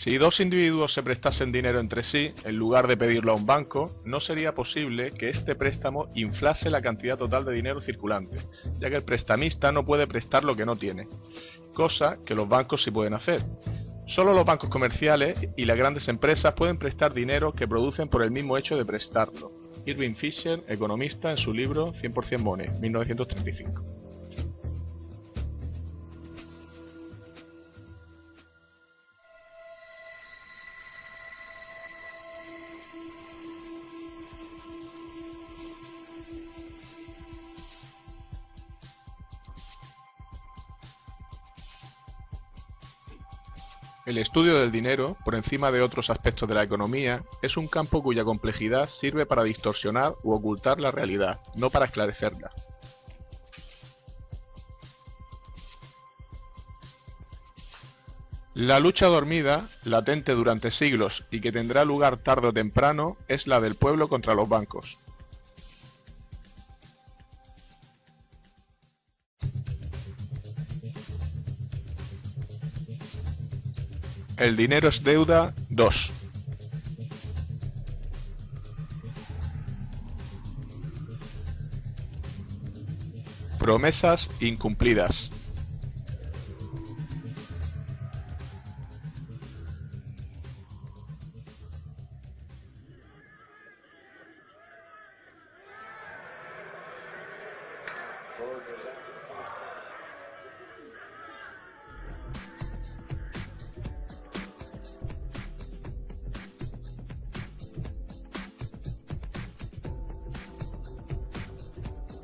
Si dos individuos se prestasen dinero entre sí, en lugar de pedirlo a un banco, no sería posible que este préstamo inflase la cantidad total de dinero circulante, ya que el prestamista no puede prestar lo que no tiene, cosa que los bancos sí pueden hacer. Solo los bancos comerciales y las grandes empresas pueden prestar dinero que producen por el mismo hecho de prestarlo. Irving Fisher, economista, en su libro 100% Money, 1935. El estudio del dinero, por encima de otros aspectos de la economía, es un campo cuya complejidad sirve para distorsionar u ocultar la realidad, no para esclarecerla. La lucha dormida, latente durante siglos y que tendrá lugar tarde o temprano, es la del pueblo contra los bancos. El dinero es deuda 2. Promesas incumplidas.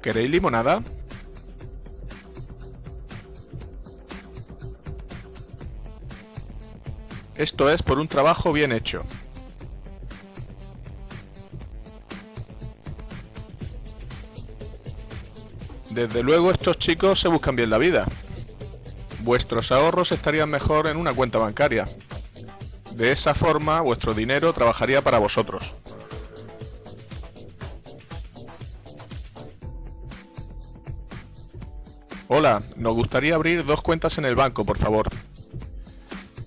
¿Queréis limonada? Esto es por un trabajo bien hecho. Desde luego estos chicos se buscan bien la vida. Vuestros ahorros estarían mejor en una cuenta bancaria. De esa forma vuestro dinero trabajaría para vosotros. Hola, nos gustaría abrir 2 cuentas en el banco, por favor.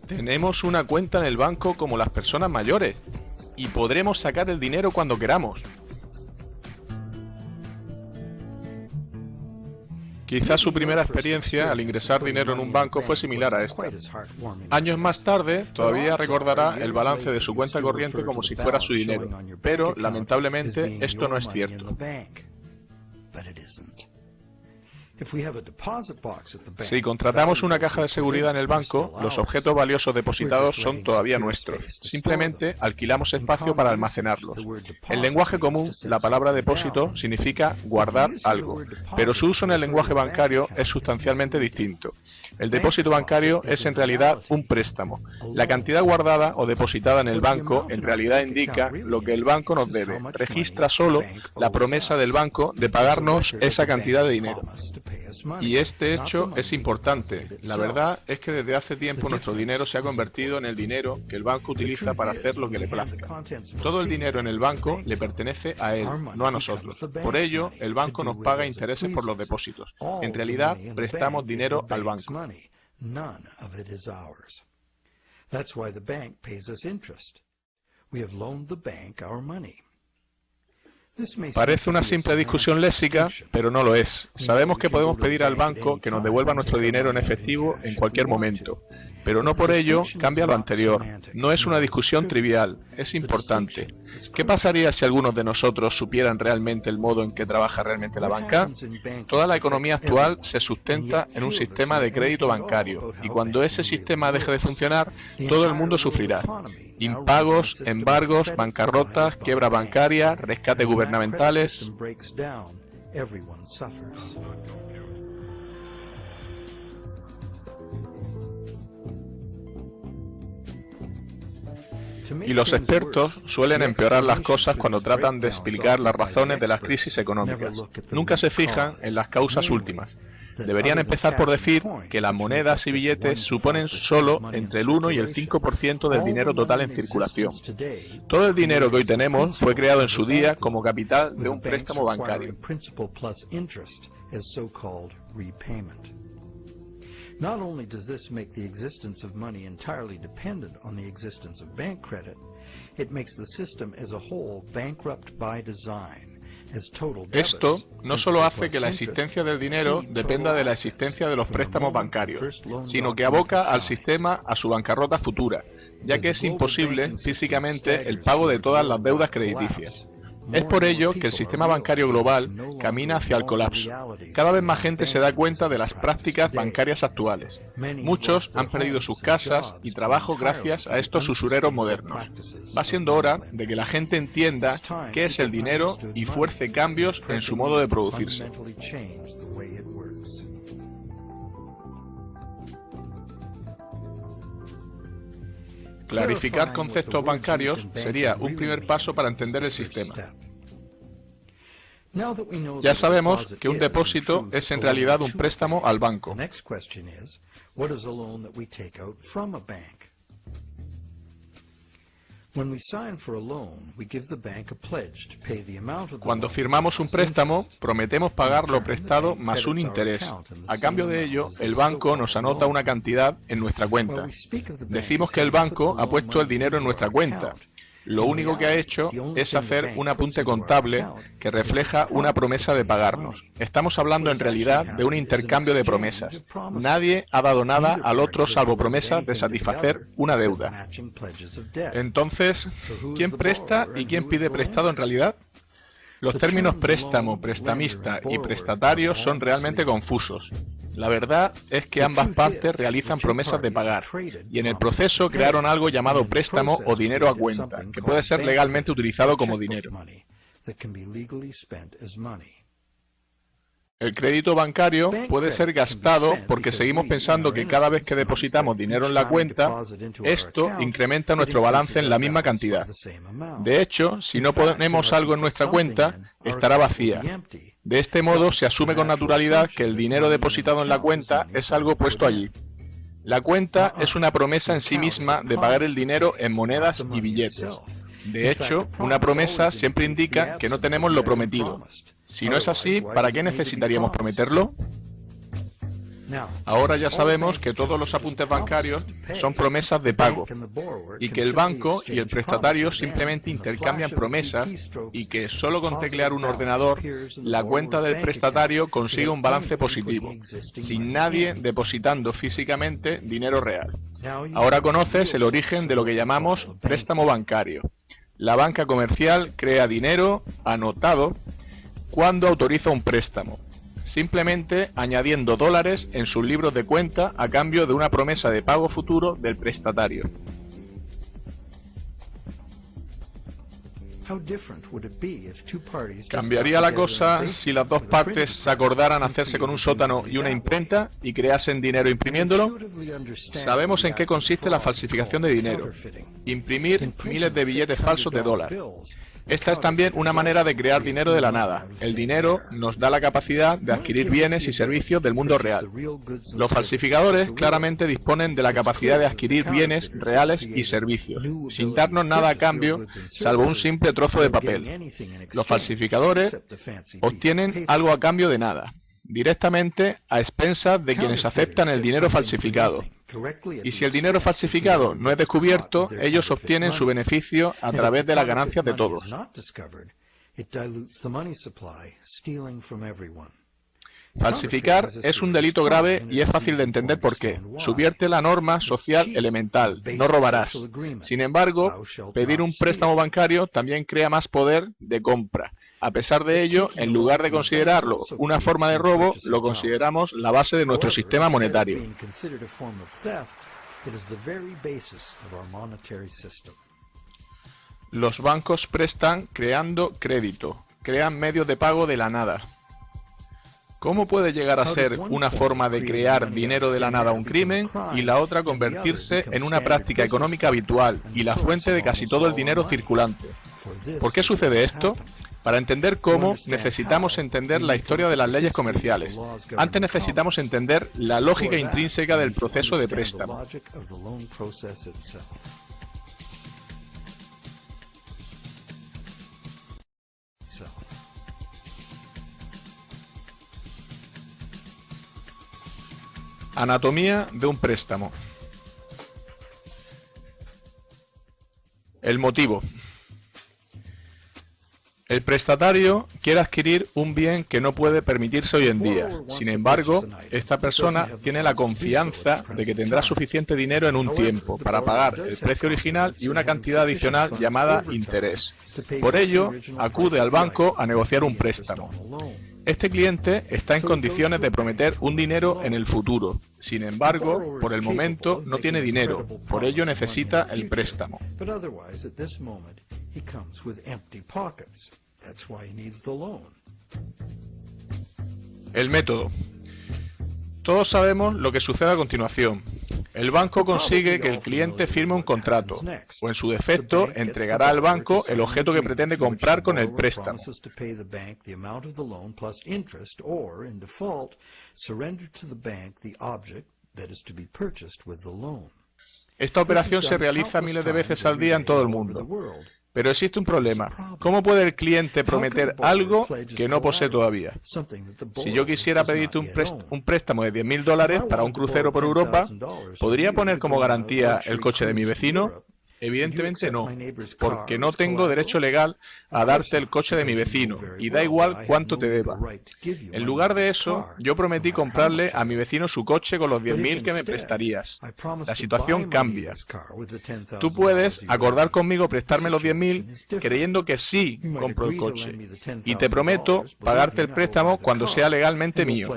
Tenemos una cuenta en el banco como las personas mayores y podremos sacar el dinero cuando queramos. Quizás su primera experiencia al ingresar dinero en un banco fue similar a esta. Años más tarde, todavía recordará el balance de su cuenta corriente como si fuera su dinero, pero lamentablemente esto no es cierto. Si contratamos una caja de seguridad en el banco, los objetos valiosos depositados son todavía nuestros. Simplemente alquilamos espacio para almacenarlos. En lenguaje común, la palabra depósito significa guardar algo, pero su uso en el lenguaje bancario es sustancialmente distinto. El depósito bancario es en realidad un préstamo. La cantidad guardada o depositada en el banco en realidad indica lo que el banco nos debe. Registra solo la promesa del banco de pagarnos esa cantidad de dinero. Y este hecho es importante. La verdad es que desde hace tiempo nuestro dinero se ha convertido en el dinero que el banco utiliza para hacer lo que le plazca. Todo el dinero en el banco le pertenece a él, no a nosotros. Por ello, el banco nos paga intereses por los depósitos. En realidad, prestamos dinero al banco. Parece una simple discusión léxica, pero no lo es. Sabemos que podemos pedir al banco que nos devuelva nuestro dinero en efectivo en cualquier momento, pero no por ello cambia lo anterior. No es una discusión trivial, es importante. ¿Qué pasaría si algunos de nosotros supieran realmente el modo en que trabaja realmente la banca? Toda la economía actual se sustenta en un sistema de crédito bancario, y cuando ese sistema deje de funcionar, todo el mundo sufrirá. Impagos, embargos, bancarrotas, quiebra bancaria, rescates gubernamentales. Y los expertos suelen empeorar las cosas cuando tratan de explicar las razones de las crisis económicas. Nunca se fijan en las causas últimas. Deberían empezar por decir que las monedas y billetes suponen solo entre el 1 y el 5% del dinero total en circulación. Todo el dinero que hoy tenemos fue creado en su día como capital de un préstamo bancario. Not only does this make the existence of money entirely dependent on the existence of bank credit, it makes the system as a whole bankrupt by design. Esto no solo hace que la existencia del dinero dependa de la existencia de los préstamos bancarios, sino que aboca al sistema a su bancarrota futura, ya que es imposible físicamente el pago de todas las deudas crediticias. Es por ello que el sistema bancario global camina hacia el colapso. Cada vez más gente se da cuenta de las prácticas bancarias actuales. Muchos han perdido sus casas y trabajos gracias a estos usureros modernos. Va siendo hora de que la gente entienda qué es el dinero y fuerce cambios en su modo de producirse. Clarificar conceptos bancarios sería un primer paso para entender el sistema. Ya sabemos que un depósito es en realidad un préstamo al banco. Cuando firmamos un préstamo, prometemos pagar lo prestado más un interés. A cambio de ello, el banco nos anota una cantidad en nuestra cuenta. Decimos que el banco ha puesto el dinero en nuestra cuenta. Lo único que ha hecho es hacer un apunte contable que refleja una promesa de pagarnos. Estamos hablando en realidad de un intercambio de promesas. Nadie ha dado nada al otro salvo promesas de satisfacer una deuda. Entonces, ¿quién presta y quién pide prestado en realidad? Los términos préstamo, prestamista y prestatario son realmente confusos. La verdad es que ambas partes realizan promesas de pagar, y en el proceso crearon algo llamado préstamo o dinero a cuenta, que puede ser legalmente utilizado como dinero. El crédito bancario puede ser gastado porque seguimos pensando que cada vez que depositamos dinero en la cuenta, esto incrementa nuestro balance en la misma cantidad. De hecho, si no ponemos algo en nuestra cuenta, estará vacía. De este modo, se asume con naturalidad que el dinero depositado en la cuenta es algo puesto allí. La cuenta es una promesa en sí misma de pagar el dinero en monedas y billetes. De hecho, una promesa siempre indica que no tenemos lo prometido. Si no es así, ¿para qué necesitaríamos prometerlo? Ahora ya sabemos que todos los apuntes bancarios son promesas de pago, y que el banco y el prestatario simplemente intercambian promesas, y que solo con teclear un ordenador, la cuenta del prestatario consigue un balance positivo, sin nadie depositando físicamente dinero real. Ahora conoces el origen de lo que llamamos préstamo bancario. La banca comercial crea dinero anotado cuando autoriza un préstamo, simplemente añadiendo dólares en sus libros de cuenta a cambio de una promesa de pago futuro del prestatario. ¿Cambiaría la cosa si las dos partes se acordaran hacerse con un sótano y una imprenta y creasen dinero imprimiéndolo? Sabemos en qué consiste la falsificación de dinero: imprimir miles de billetes falsos de dólar. Esta es también una manera de crear dinero de la nada. El dinero nos da la capacidad de adquirir bienes y servicios del mundo real. Los falsificadores claramente disponen de la capacidad de adquirir bienes reales y servicios, sin darnos nada a cambio, salvo un simple trozo de papel. Los falsificadores obtienen algo a cambio de nada, directamente a expensas de quienes aceptan el dinero falsificado. Y si el dinero falsificado no es descubierto, ellos obtienen su beneficio a través de las ganancias de todos. Falsificar es un delito grave y es fácil de entender por qué. Subvierte la norma social elemental: no robarás. Sin embargo, pedir un préstamo bancario también crea más poder de compra. A pesar de ello, en lugar de considerarlo una forma de robo, lo consideramos la base de nuestro sistema monetario. Los bancos prestan creando crédito, crean medios de pago de la nada. ¿Cómo puede llegar a ser una forma de crear dinero de la nada un crimen y la otra convertirse en una práctica económica habitual y la fuente de casi todo el dinero circulante? ¿Por qué sucede esto? Para entender cómo, necesitamos entender la historia de las leyes comerciales. Antes necesitamos entender la lógica intrínseca del proceso de préstamo. Anatomía de un préstamo. El motivo. El prestatario quiere adquirir un bien que no puede permitirse hoy en día. Sin embargo, esta persona tiene la confianza de que tendrá suficiente dinero en un tiempo para pagar el precio original y una cantidad adicional llamada interés. Por ello, acude al banco a negociar un préstamo. Este cliente está en condiciones de prometer un dinero en el futuro. Sin embargo, por el momento no tiene dinero, por ello necesita el préstamo. El método. Todos sabemos lo que sucede a continuación. El banco consigue que el cliente firme un contrato, o en su defecto, entregará al banco el objeto que pretende comprar con el préstamo. Esta operación se realiza miles de veces al día en todo el mundo. Pero existe un problema. ¿Cómo puede el cliente prometer algo que no posee todavía? Si yo quisiera pedirte un préstamo de $10.000 para un crucero por Europa, ¿podría poner como garantía el coche de mi vecino? Evidentemente no, porque no tengo derecho legal a darte el coche de mi vecino, y da igual cuánto te deba. En lugar de eso, yo prometí comprarle a mi vecino su coche con los 10.000 que me prestarías. La situación cambia. Tú puedes acordar conmigo prestarme los 10.000 creyendo que sí compro el coche, y te prometo pagarte el préstamo cuando sea legalmente mío.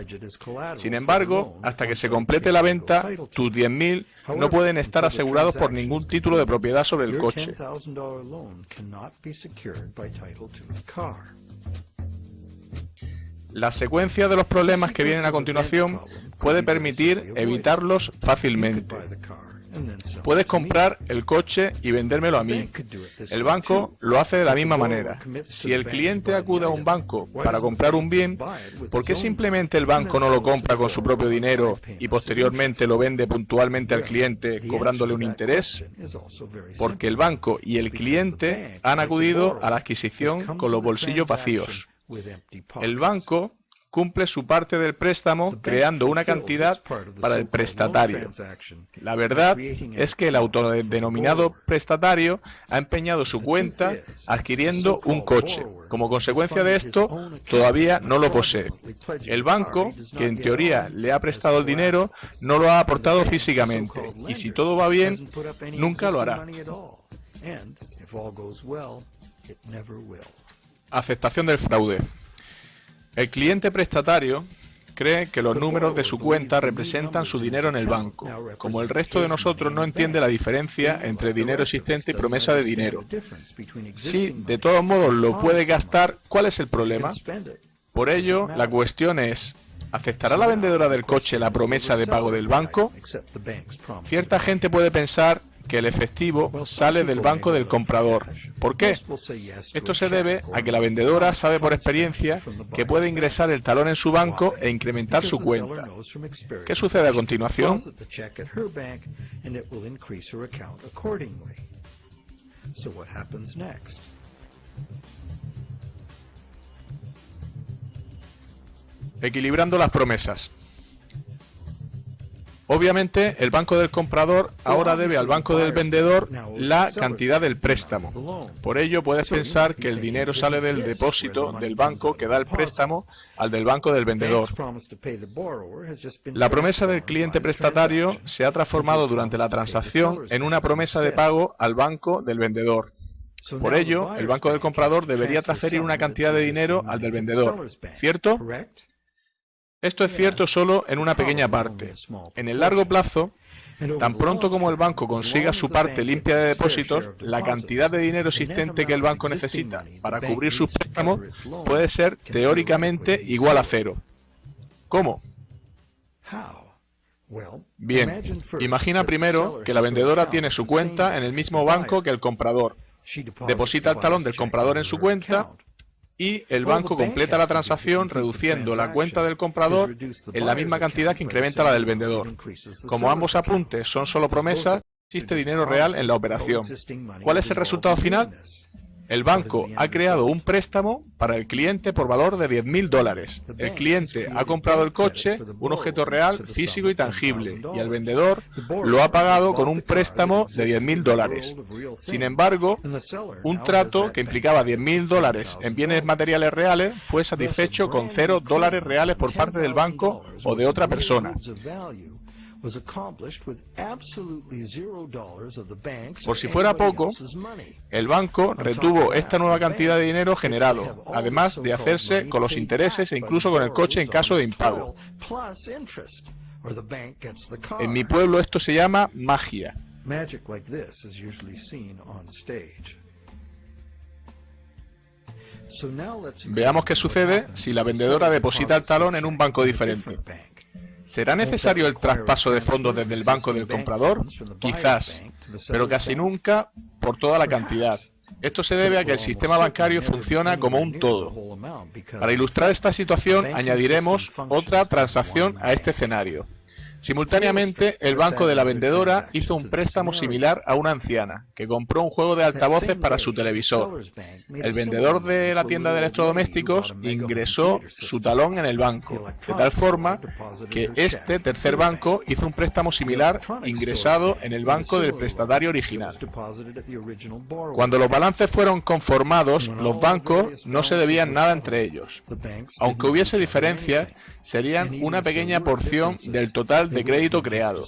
Sin embargo, hasta que se complete la venta, tus 10.000 no pueden estar asegurados por ningún título de propiedad sobre el coche. La secuencia de los problemas que vienen a continuación puede permitir evitarlos fácilmente. Puedes comprar el coche y vendérmelo a mí. El banco lo hace de la misma manera. Si el cliente acude a un banco para comprar un bien, ¿por qué simplemente el banco no lo compra con su propio dinero y posteriormente lo vende puntualmente al cliente cobrándole un interés? Porque el banco y el cliente han acudido a la adquisición con los bolsillos vacíos. El banco cumple su parte del préstamo creando una cantidad para el prestatario. La verdad es que el autodenominado prestatario ha empeñado su cuenta adquiriendo un coche. Como consecuencia de esto, todavía no lo posee. El banco, que en teoría le ha prestado el dinero, no lo ha aportado físicamente, y si todo va bien, nunca lo hará. Aceptación del fraude. El cliente prestatario cree que los números de su cuenta representan su dinero en el banco. Como el resto de nosotros no entiende la diferencia entre dinero existente y promesa de dinero. Si de todos modos lo puede gastar, ¿cuál es el problema? Por ello, la cuestión es, ¿aceptará la vendedora del coche la promesa de pago del banco? Cierta gente puede pensar que el efectivo sale del banco del comprador. ¿Por qué? Esto se debe a que la vendedora sabe por experiencia que puede ingresar el talón en su banco e incrementar su cuenta. ¿Qué sucede a continuación? Equilibrando las promesas. Obviamente, el banco del comprador ahora debe al banco del vendedor la cantidad del préstamo. Por ello, puedes pensar que el dinero sale del depósito del banco que da el préstamo al del banco del vendedor. La promesa del cliente prestatario se ha transformado durante la transacción en una promesa de pago al banco del vendedor. Por ello, el banco del comprador debería transferir una cantidad de dinero al del vendedor, ¿cierto? Esto es cierto solo en una pequeña parte. En el largo plazo, tan pronto como el banco consiga su parte limpia de depósitos, la cantidad de dinero existente que el banco necesita para cubrir sus préstamos puede ser teóricamente igual a cero. ¿Cómo? Bien, imagina primero que la vendedora tiene su cuenta en el mismo banco que el comprador. Deposita el talón del comprador en su cuenta y el banco completa la transacción reduciendo la cuenta del comprador en la misma cantidad que incrementa la del vendedor. Como ambos apuntes son solo promesas, existe dinero real en la operación. ¿Cuál es el resultado final? El banco ha creado un préstamo para el cliente por valor de $10.000. El cliente ha comprado el coche, un objeto real, físico y tangible, y el vendedor lo ha pagado con un préstamo de $10.000. Sin embargo, un trato que implicaba $10.000 en bienes materiales reales fue satisfecho con $0 reales por parte del banco o de otra persona. Por si fuera poco, el banco retuvo esta nueva cantidad de dinero generado, además de hacerse con los intereses e incluso con el coche en caso de impago. En mi pueblo esto se llama magia. Veamos qué sucede si la vendedora deposita el talón en un banco diferente. ¿Será necesario el traspaso de fondos desde el banco del comprador? Quizás, pero casi nunca por toda la cantidad. Esto se debe a que el sistema bancario funciona como un todo. Para ilustrar esta situación, añadiremos otra transacción a este escenario. Simultáneamente, el banco de la vendedora hizo un préstamo similar a una anciana, que compró un juego de altavoces para su televisor. El vendedor de la tienda de electrodomésticos ingresó su talón en el banco, de tal forma que este tercer banco hizo un préstamo similar ingresado en el banco del prestatario original. Cuando los balances fueron conformados, los bancos no se debían nada entre ellos. Aunque hubiese diferencias, serían una pequeña porción del total de crédito creado.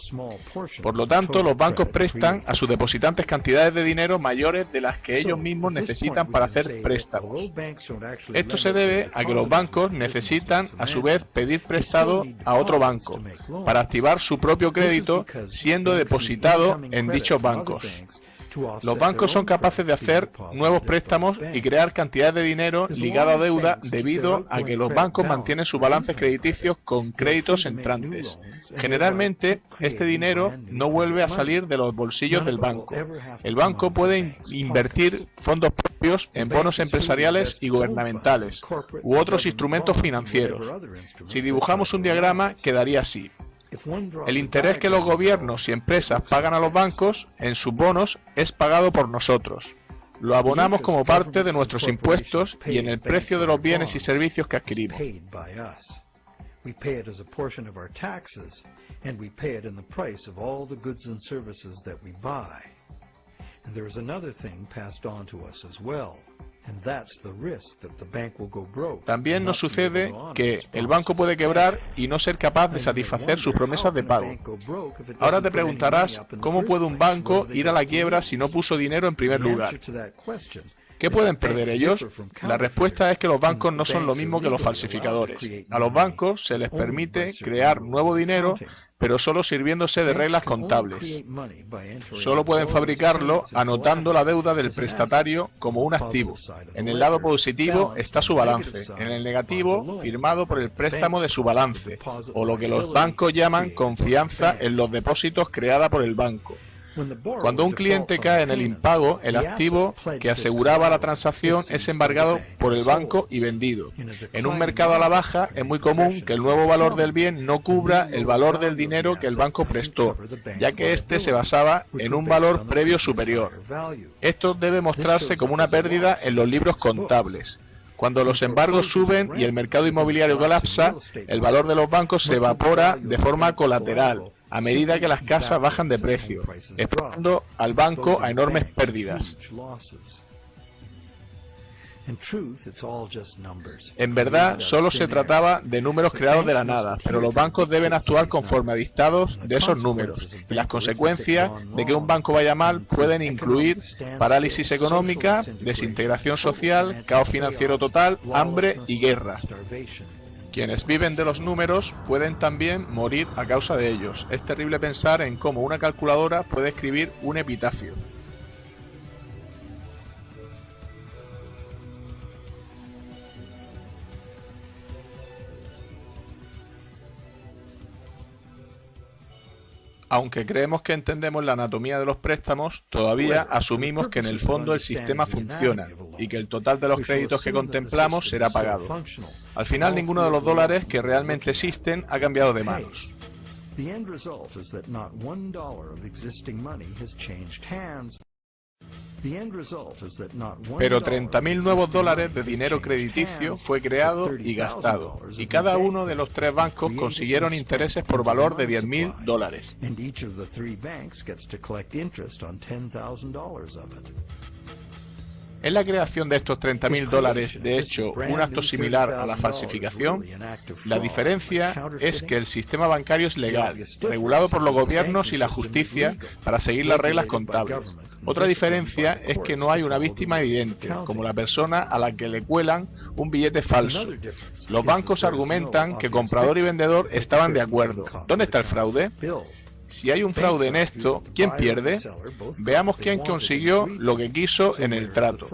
Por lo tanto, los bancos prestan a sus depositantes cantidades de dinero mayores de las que ellos mismos necesitan para hacer préstamos. Esto se debe a que los bancos necesitan a su vez pedir prestado a otro banco para activar su propio crédito siendo depositado en dichos bancos. Los bancos son capaces de hacer nuevos préstamos y crear cantidades de dinero ligado a deuda debido a que los bancos mantienen sus balances crediticios con créditos entrantes. Generalmente, este dinero no vuelve a salir de los bolsillos del banco. El banco puede invertir fondos propios en bonos empresariales y gubernamentales u otros instrumentos financieros. Si dibujamos un diagrama, quedaría así. El interés que los gobiernos y empresas pagan a los bancos en sus bonos es pagado por nosotros. Lo abonamos como parte de nuestros impuestos y en el precio de los bienes y servicios que adquirimos. También nos sucede que el banco puede quebrar y no ser capaz de satisfacer sus promesas de pago. Ahora te preguntarás, ¿cómo puede un banco ir a la quiebra si no puso dinero en primer lugar? ¿Qué pueden perder ellos? La respuesta es que los bancos no son lo mismo que los falsificadores. A los bancos se les permite crear nuevo dinero, pero solo sirviéndose de reglas contables. Solo pueden fabricarlo anotando la deuda del prestatario como un activo. En el lado positivo está su balance, en el negativo firmado por el préstamo de su balance, o lo que los bancos llaman confianza en los depósitos creada por el banco. Cuando un cliente cae en el impago, el activo que aseguraba la transacción es embargado por el banco y vendido. En un mercado a la baja es muy común que el nuevo valor del bien no cubra el valor del dinero que el banco prestó, ya que éste se basaba en un valor previo superior. Esto debe mostrarse como una pérdida en los libros contables. Cuando los embargos suben y el mercado inmobiliario colapsa, el valor de los bancos se evapora de forma colateral, a medida que las casas bajan de precio, exponiendo al banco a enormes pérdidas. En verdad, solo se trataba de números creados de la nada, pero los bancos deben actuar conforme a dictados de esos números, y las consecuencias de que un banco vaya mal pueden incluir parálisis económica, desintegración social, caos financiero total, hambre y guerra. Quienes viven de los números pueden también morir a causa de ellos. Es terrible pensar en cómo una calculadora puede escribir un epitafio. Aunque creemos que entendemos la anatomía de los préstamos, todavía asumimos que en el fondo el sistema funciona y que el total de los créditos que contemplamos será pagado. Al final, ninguno de los dólares que realmente existen ha cambiado de manos. Pero 30.000 nuevos dólares de dinero crediticio fue creado y gastado, y cada uno de los 3 bancos consiguieron intereses por valor de 10.000 dólares. ¿Es la creación de estos 30.000 dólares, de hecho, un acto similar a la falsificación? La diferencia es que el sistema bancario es legal, regulado por los gobiernos y la justicia para seguir las reglas contables. Otra diferencia es que no hay una víctima evidente, como la persona a la que le cuelan un billete falso. Los bancos argumentan que comprador y vendedor estaban de acuerdo. ¿Dónde está el fraude? Si hay un fraude en esto, ¿quién pierde? Veamos quién consiguió lo que quiso en el trato.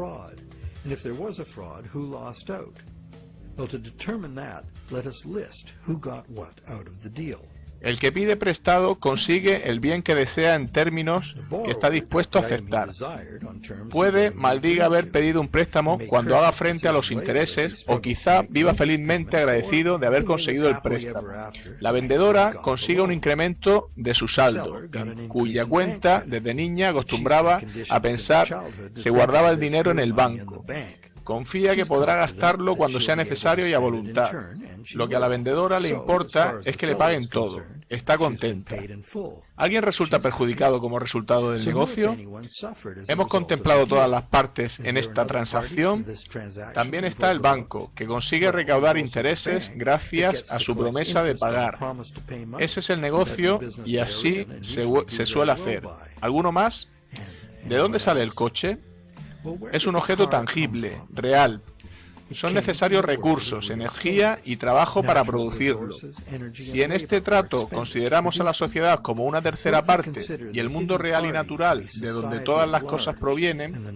El que pide prestado consigue el bien que desea en términos que está dispuesto a aceptar. Puede, maldiga haber pedido un préstamo cuando haga frente a los intereses, o quizá viva felizmente agradecido de haber conseguido el préstamo. La vendedora consigue un incremento de su saldo, en cuya cuenta desde niña acostumbraba a pensar se guardaba el dinero en el banco. Confía que podrá gastarlo cuando sea necesario y a voluntad. Lo que a la vendedora le importa es que le paguen todo. Está contenta. ¿Alguien resulta perjudicado como resultado del negocio? ¿Hemos contemplado todas las partes en esta transacción? También está el banco, que consigue recaudar intereses gracias a su promesa de pagar. Ese es el negocio y así se suele hacer. ¿Alguno más? ¿De dónde sale el coche? Es un objeto tangible, real. Son necesarios recursos, energía y trabajo para producirlo. Si en este trato consideramos a la sociedad como una tercera parte y el mundo real y natural de donde todas las cosas provienen,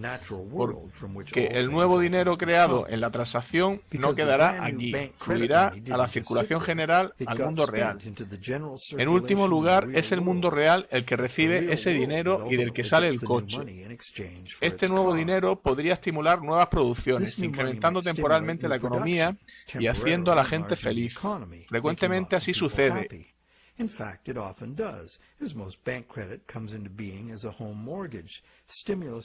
porque el nuevo dinero creado en la transacción no quedará aquí, fluirá a la circulación general al mundo real. En último lugar, es el mundo real el que recibe ese dinero y del que sale el coche. Este nuevo dinero podría estimular nuevas producciones, incrementando temporalmente la economía y haciendo a la gente feliz. Frecuentemente así sucede.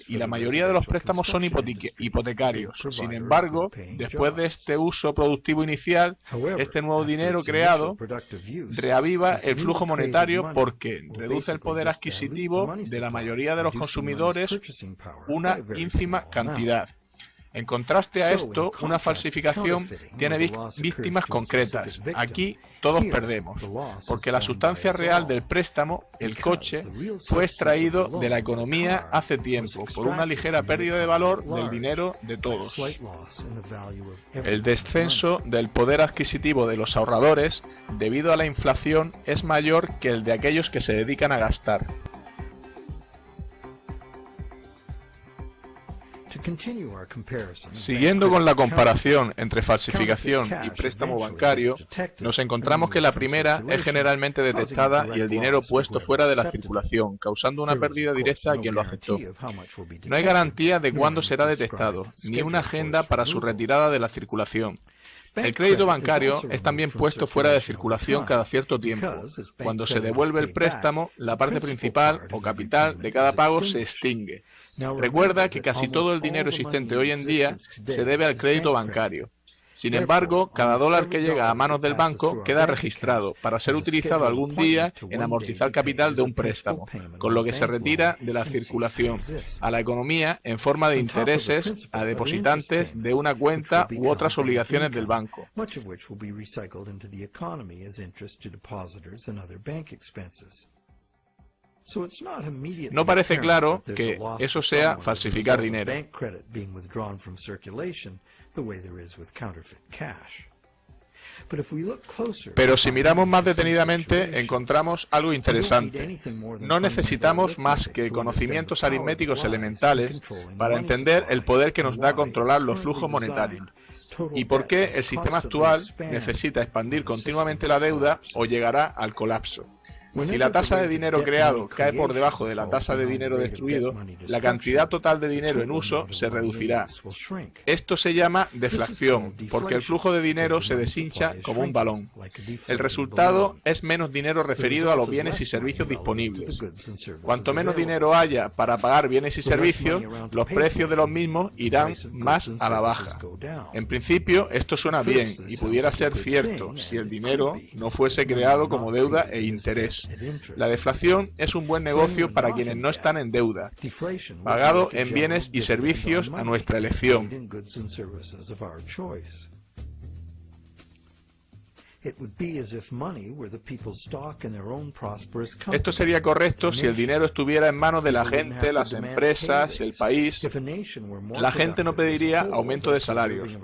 Y la mayoría de los préstamos son hipotecarios. Sin embargo, después de este uso productivo inicial, este nuevo dinero creado reaviva el flujo monetario porque reduce el poder adquisitivo de la mayoría de los consumidores una ínfima cantidad. En contraste a esto, una falsificación tiene víctimas concretas. Aquí todos perdemos, porque la sustancia real del préstamo, el coche, fue extraído de la economía hace tiempo por una ligera pérdida de valor del dinero de todos. El descenso del poder adquisitivo de los ahorradores, debido a la inflación, es mayor que el de aquellos que se dedican a gastar. Siguiendo con la comparación entre falsificación y préstamo bancario, nos encontramos que la primera es generalmente detectada y el dinero puesto fuera de la circulación, causando una pérdida directa a quien lo aceptó. No hay garantía de cuándo será detectado, ni una agenda para su retirada de la circulación. El crédito bancario es también puesto fuera de circulación cada cierto tiempo. Cuando se devuelve el préstamo, la parte principal o capital de cada pago se extingue. Recuerda que casi todo el dinero existente hoy en día se debe al crédito bancario. Sin embargo, cada dólar que llega a manos del banco queda registrado para ser utilizado algún día en amortizar capital de un préstamo, con lo que se retira de la circulación a la economía en forma de intereses a depositantes de una cuenta u otras obligaciones del banco. No parece claro que eso sea falsificar dinero. Pero si miramos más detenidamente, encontramos algo interesante. No necesitamos más que conocimientos aritméticos elementales para entender el poder que nos da controlar los flujos monetarios. ¿Y por qué el sistema actual necesita expandir continuamente la deuda o llegará al colapso? Si la tasa de dinero creado cae por debajo de la tasa de dinero destruido, la cantidad total de dinero en uso se reducirá. Esto se llama deflación, porque el flujo de dinero se deshincha como un balón. El resultado es menos dinero referido a los bienes y servicios disponibles. Cuanto menos dinero haya para pagar bienes y servicios, los precios de los mismos irán más a la baja. En principio, esto suena bien y pudiera ser cierto si el dinero no fuese creado como deuda e interés. La deflación es un buen negocio para quienes no están en deuda, pagado en bienes y servicios a nuestra elección. Esto sería correcto si el dinero estuviera en manos de la gente, las empresas, el país. La gente no pediría aumento de salarios.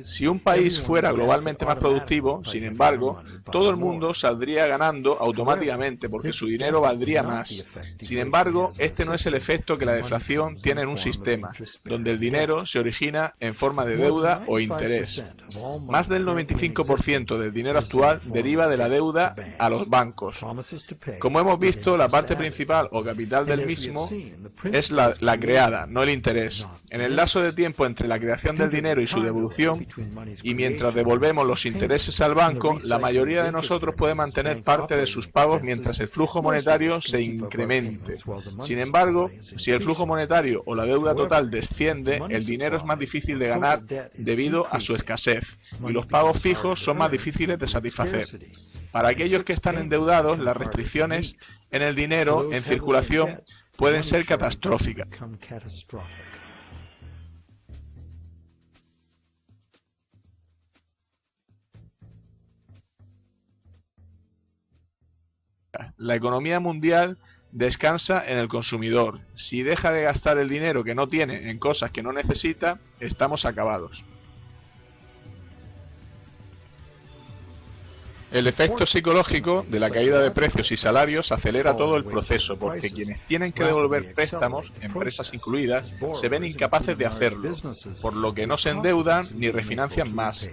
Si un país fuera globalmente más productivo, sin embargo, todo el mundo saldría ganando automáticamente porque su dinero valdría más. Sin embargo, este no es el efecto que la deflación tiene en un sistema, donde el dinero se origina en forma de deuda o interés. Más del 95% del dinero actual deriva de la deuda a los bancos. Como hemos visto, la parte principal o capital del mismo es la creada, no el interés. En el lapso de tiempo entre la creación del dinero y su devolución, y mientras devolvemos los intereses al banco, la mayoría de nosotros puede mantener parte de sus pagos mientras el flujo monetario se incremente. Sin embargo, si el flujo monetario o la deuda total desciende, el dinero es más difícil de ganar debido a su escasez, y los pagos fijos son más difíciles de satisfacer. Para aquellos que están endeudados, las restricciones en el dinero en circulación pueden ser catastróficas. La economía mundial descansa en el consumidor. Si deja de gastar el dinero que no tiene en cosas que no necesita, estamos acabados. El efecto psicológico de la caída de precios y salarios acelera todo el proceso, porque quienes tienen que devolver préstamos, empresas incluidas, se ven incapaces de hacerlo, por lo que no se endeudan ni refinancian más.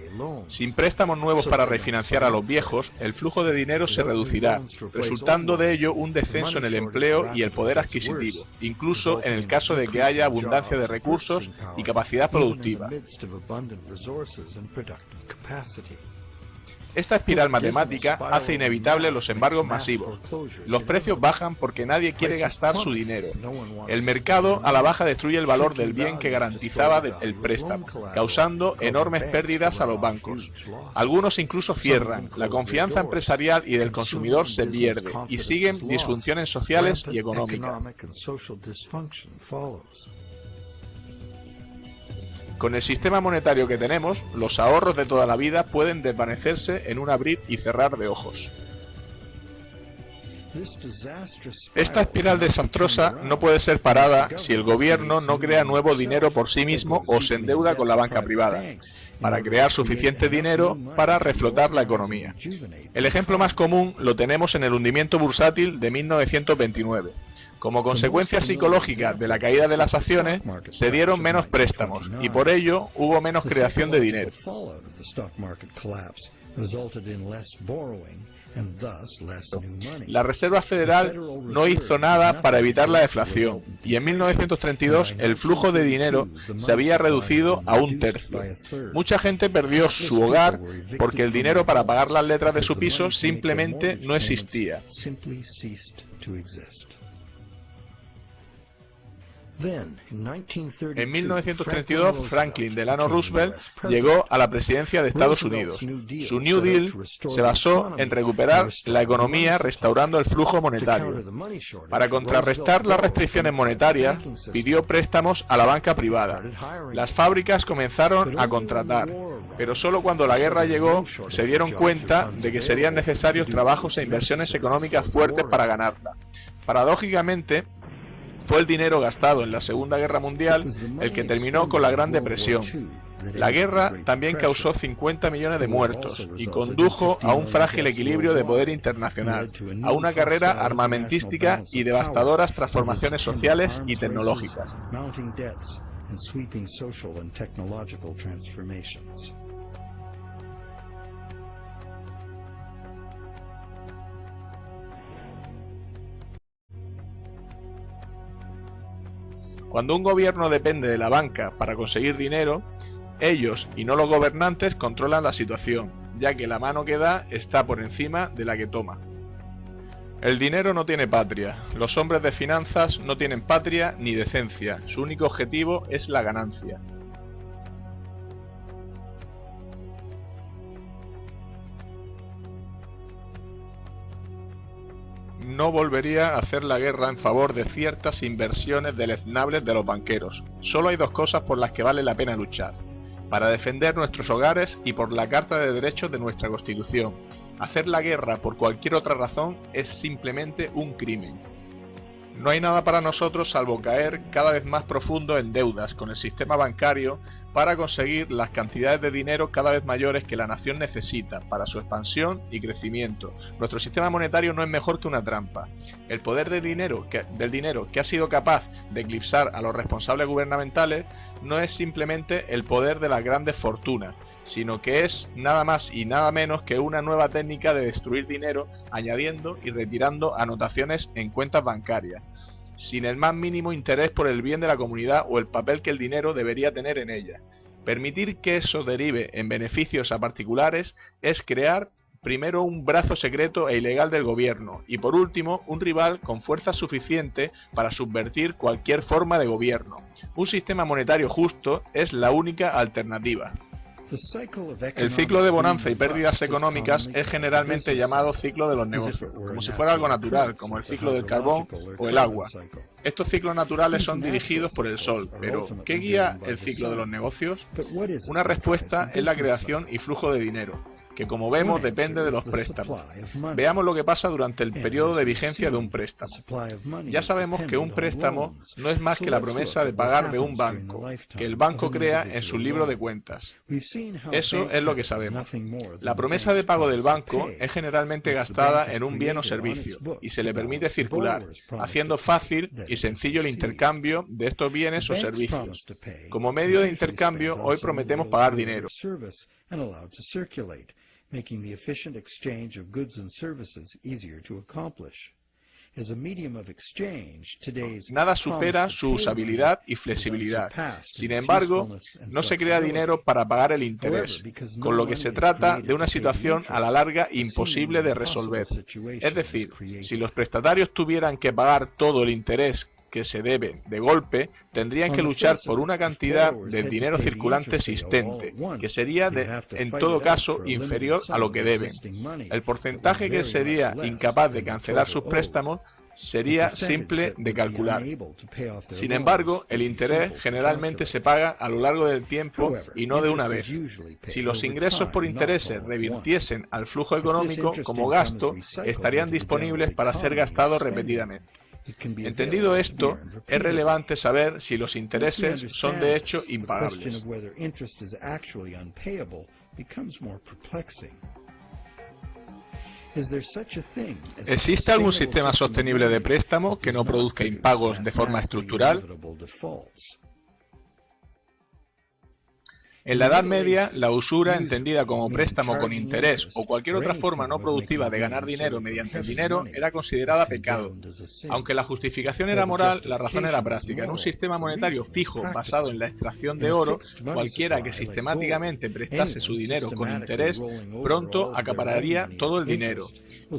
Sin préstamos nuevos para refinanciar a los viejos, el flujo de dinero se reducirá, resultando de ello un descenso en el empleo y el poder adquisitivo, incluso en el caso de que haya abundancia de recursos y capacidad productiva. Esta espiral matemática hace inevitable los embargos masivos. Los precios bajan porque nadie quiere gastar su dinero. El mercado a la baja destruye el valor del bien que garantizaba el préstamo, causando enormes pérdidas a los bancos. Algunos incluso cierran, la confianza empresarial y del consumidor se pierde, y siguen disfunciones sociales y económicas. Con el sistema monetario que tenemos, los ahorros de toda la vida pueden desvanecerse en un abrir y cerrar de ojos. Esta espiral desastrosa no puede ser parada si el gobierno no crea nuevo dinero por sí mismo o se endeuda con la banca privada, para crear suficiente dinero para reflotar la economía. El ejemplo más común lo tenemos en el hundimiento bursátil de 1929. Como consecuencia psicológica de la caída de las acciones, se dieron menos préstamos y por ello hubo menos creación de dinero. La Reserva Federal no hizo nada para evitar la deflación y en 1932 el flujo de dinero se había reducido a un tercio. Mucha gente perdió su hogar porque el dinero para pagar las letras de su piso simplemente no existía. En 1932, Franklin Delano Roosevelt llegó a la presidencia de Estados Unidos. Su New Deal se basó en recuperar la economía restaurando el flujo monetario. Para contrarrestar las restricciones monetarias, pidió préstamos a la banca privada. Las fábricas comenzaron a contratar, pero solo cuando la guerra llegó se dieron cuenta de que serían necesarios trabajos e inversiones económicas fuertes para ganarla. Paradójicamente, fue el dinero gastado en la Segunda Guerra Mundial el que terminó con la Gran Depresión. La guerra también causó 50 millones de muertos y condujo a un frágil equilibrio de poder internacional, a una carrera armamentística y devastadoras transformaciones sociales y tecnológicas. Cuando un gobierno depende de la banca para conseguir dinero, ellos y no los gobernantes controlan la situación, ya que la mano que da está por encima de la que toma. El dinero no tiene patria, los hombres de finanzas no tienen patria ni decencia, su único objetivo es la ganancia. No volvería a hacer la guerra en favor de ciertas inversiones deleznables de los banqueros. Solo hay dos cosas por las que vale la pena luchar: para defender nuestros hogares y por la Carta de Derechos de nuestra Constitución. Hacer la guerra por cualquier otra razón es simplemente un crimen. No hay nada para nosotros salvo caer cada vez más profundo en deudas con el sistema bancario para conseguir las cantidades de dinero cada vez mayores que la nación necesita para su expansión y crecimiento. Nuestro sistema monetario no es mejor que una trampa. El poder del dinero que ha sido capaz de eclipsar a los responsables gubernamentales no es simplemente el poder de las grandes fortunas, sino que es nada más y nada menos que una nueva técnica de destruir dinero añadiendo y retirando anotaciones en cuentas bancarias, sin el más mínimo interés por el bien de la comunidad o el papel que el dinero debería tener en ella. Permitir que eso derive en beneficios a particulares es crear primero un brazo secreto e ilegal del gobierno y por último un rival con fuerza suficiente para subvertir cualquier forma de gobierno. Un sistema monetario justo es la única alternativa. El ciclo de bonanza y pérdidas económicas es generalmente llamado ciclo de los negocios, como si fuera algo natural, como el ciclo del carbón o el agua. Estos ciclos naturales son dirigidos por el sol, pero ¿qué guía el ciclo de los negocios? Una respuesta es la creación y flujo de dinero, que como vemos depende de los préstamos. Veamos lo que pasa durante el periodo de vigencia de un préstamo. Ya sabemos que un préstamo no es más que la promesa de pagar de un banco, que el banco crea en su libro de cuentas. Eso es lo que sabemos. La promesa de pago del banco es generalmente gastada en un bien o servicio, y se le permite circular, haciendo fácil y sencillo el intercambio de estos bienes o servicios. Como medio de intercambio, hoy prometemos pagar dinero. Making the efficient exchange of goods and services easier to accomplish. As a medium of exchange, today's Nada supera su usabilidad y flexibilidad. Sin embargo, no se crea dinero para pagar el interés, con lo que se trata de una situación a la larga imposible de resolver. Es decir, si los prestatarios tuvieran que pagar todo el interés que se debe de golpe, tendrían que luchar por una cantidad de dinero circulante existente, que sería en todo caso inferior a lo que deben. El porcentaje que sería incapaz de cancelar sus préstamos sería simple de calcular. Sin embargo, el interés generalmente se paga a lo largo del tiempo y no de una vez. Si los ingresos por intereses revirtiesen al flujo económico como gasto, estarían disponibles para ser gastados repetidamente. Entendido esto, es relevante saber si los intereses son de hecho impagables. ¿Existe algún sistema sostenible de préstamo que no produzca impagos de forma estructural? En la Edad Media, la usura, entendida como préstamo con interés o cualquier otra forma no productiva de ganar dinero mediante el dinero, era considerada pecado. Aunque la justificación era moral, la razón era práctica. En un sistema monetario fijo basado en la extracción de oro, cualquiera que sistemáticamente prestase su dinero con interés, pronto acapararía todo el dinero.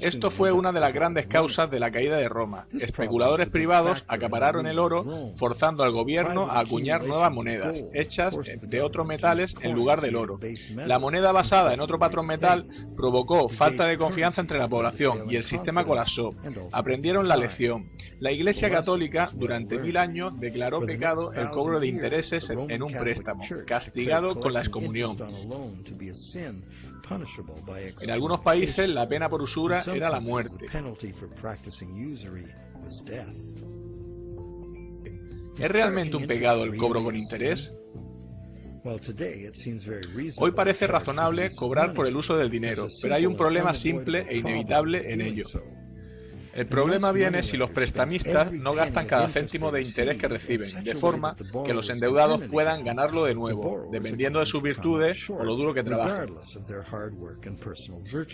Esto fue una de las grandes causas de la caída de Roma. Especuladores privados acapararon el oro, forzando al gobierno a acuñar nuevas monedas, hechas de otros metales en lugar del oro. La moneda basada en otro patrón metal provocó falta de confianza entre la población y el sistema colapsó. Aprendieron la lección. La Iglesia Católica durante 1000 años declaró pecado el cobro de intereses en un préstamo, castigado con la excomunión. En algunos países la pena por usura era la muerte. ¿Es realmente un pecado el cobro con interés? Hoy parece razonable cobrar por el uso del dinero, pero hay un problema simple e inevitable en ello. El problema viene si los prestamistas no gastan cada céntimo de interés que reciben, de forma que los endeudados puedan ganarlo de nuevo, dependiendo de sus virtudes o lo duro que trabajan.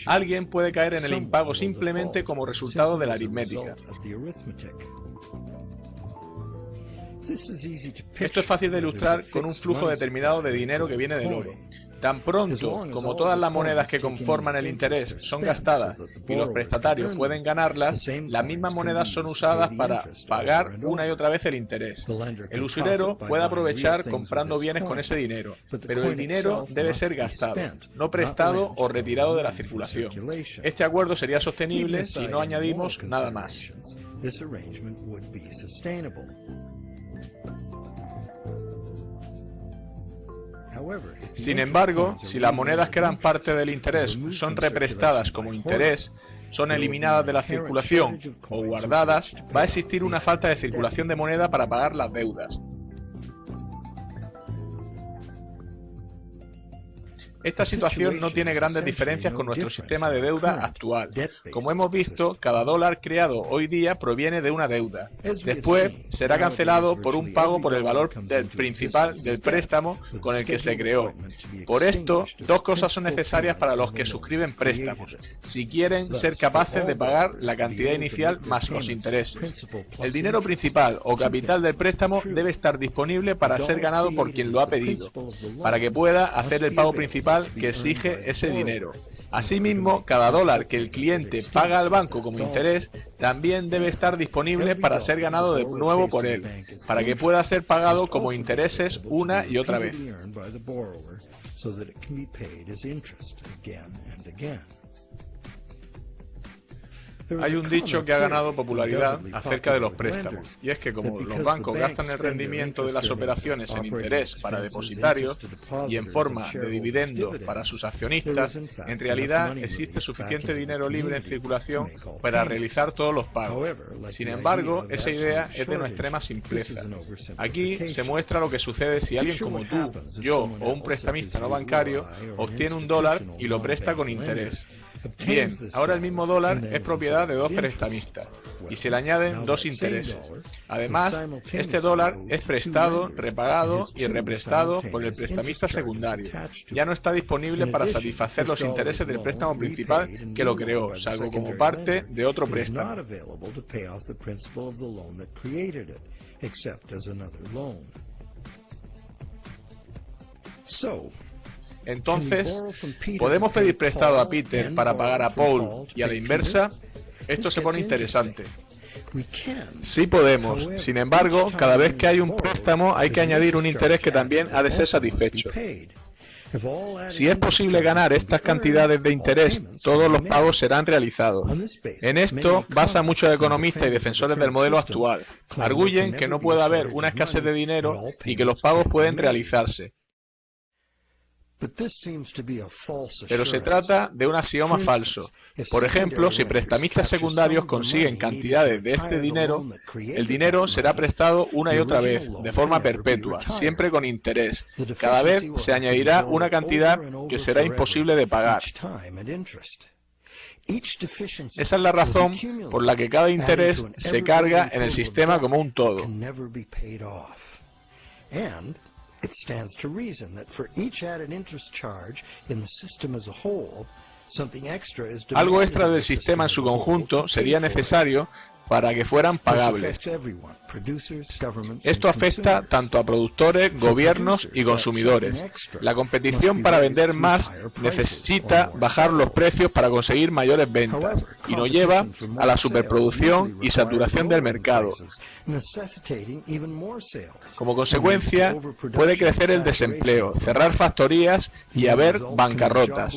Alguien puede caer en el impago simplemente como resultado de la aritmética. Esto es fácil de ilustrar con un flujo determinado de dinero que viene del oro. Tan pronto como todas las monedas que conforman el interés son gastadas y los prestatarios pueden ganarlas, las mismas monedas son usadas para pagar una y otra vez el interés. El usurero puede aprovechar comprando bienes con ese dinero, pero el dinero debe ser gastado, no prestado o retirado de la circulación. Este acuerdo sería sostenible si no añadimos nada más. Sin embargo, si las monedas que eran parte del interés son represtadas como interés, son eliminadas de la circulación o guardadas, va a existir una falta de circulación de moneda para pagar las deudas. Esta situación no tiene grandes diferencias con nuestro sistema de deuda actual. Como hemos visto, cada dólar creado hoy día proviene de una deuda. Después será cancelado por un pago por el valor del principal del préstamo con el que se creó. Por esto, dos cosas son necesarias para los que suscriben préstamos, si quieren ser capaces de pagar la cantidad inicial más los intereses. El dinero principal o capital del préstamo debe estar disponible para ser ganado por quien lo ha pedido, para que pueda hacer el pago principal que exige ese dinero. Asimismo, cada dólar que el cliente paga al banco como interés también debe estar disponible para ser ganado de nuevo por él, para que pueda ser pagado como intereses una y otra vez. Hay un dicho que ha ganado popularidad acerca de los préstamos, y es que como los bancos gastan el rendimiento de las operaciones en interés para depositarios y en forma de dividendo para sus accionistas, en realidad existe suficiente dinero libre en circulación para realizar todos los pagos. Sin embargo, esa idea es de una extrema simpleza. Aquí se muestra lo que sucede si alguien como tú, yo o un prestamista no bancario obtiene un dólar y lo presta con interés. Bien, ahora el mismo dólar es propiedad de dos prestamistas y se le añaden dos intereses. Además, este dólar es prestado, repagado y represtado por el prestamista secundario. Ya no está disponible para satisfacer los intereses del préstamo principal que lo creó, salvo como parte de otro préstamo. Entonces, ¿podemos pedir prestado a Peter para pagar a Paul y a la inversa? Esto se pone interesante. Sí podemos. Sin embargo, cada vez que hay un préstamo hay que añadir un interés que también ha de ser satisfecho. Si es posible ganar estas cantidades de interés, todos los pagos serán realizados. En esto basan muchos economistas y defensores del modelo actual. Arguyen que no puede haber una escasez de dinero y que los pagos pueden realizarse. Pero se trata de un axioma falso. Por ejemplo, si prestamistas secundarios consiguen cantidades de este dinero, el dinero será prestado una y otra vez, de forma perpetua, siempre con interés. Cada vez se añadirá una cantidad que será imposible de pagar. Esa es la razón por la que cada interés se carga en el sistema como un todo. It stands to reason that for each added interest charge in the system as a whole, something extra is demanded. Algo extra del sistema en su conjunto sería necesario para que fueran pagables. Esto afecta tanto a productores, gobiernos y consumidores. La competición para vender más necesita bajar los precios para conseguir mayores ventas y nos lleva a la superproducción y saturación del mercado. Como consecuencia, puede crecer el desempleo, cerrar factorías y haber bancarrotas.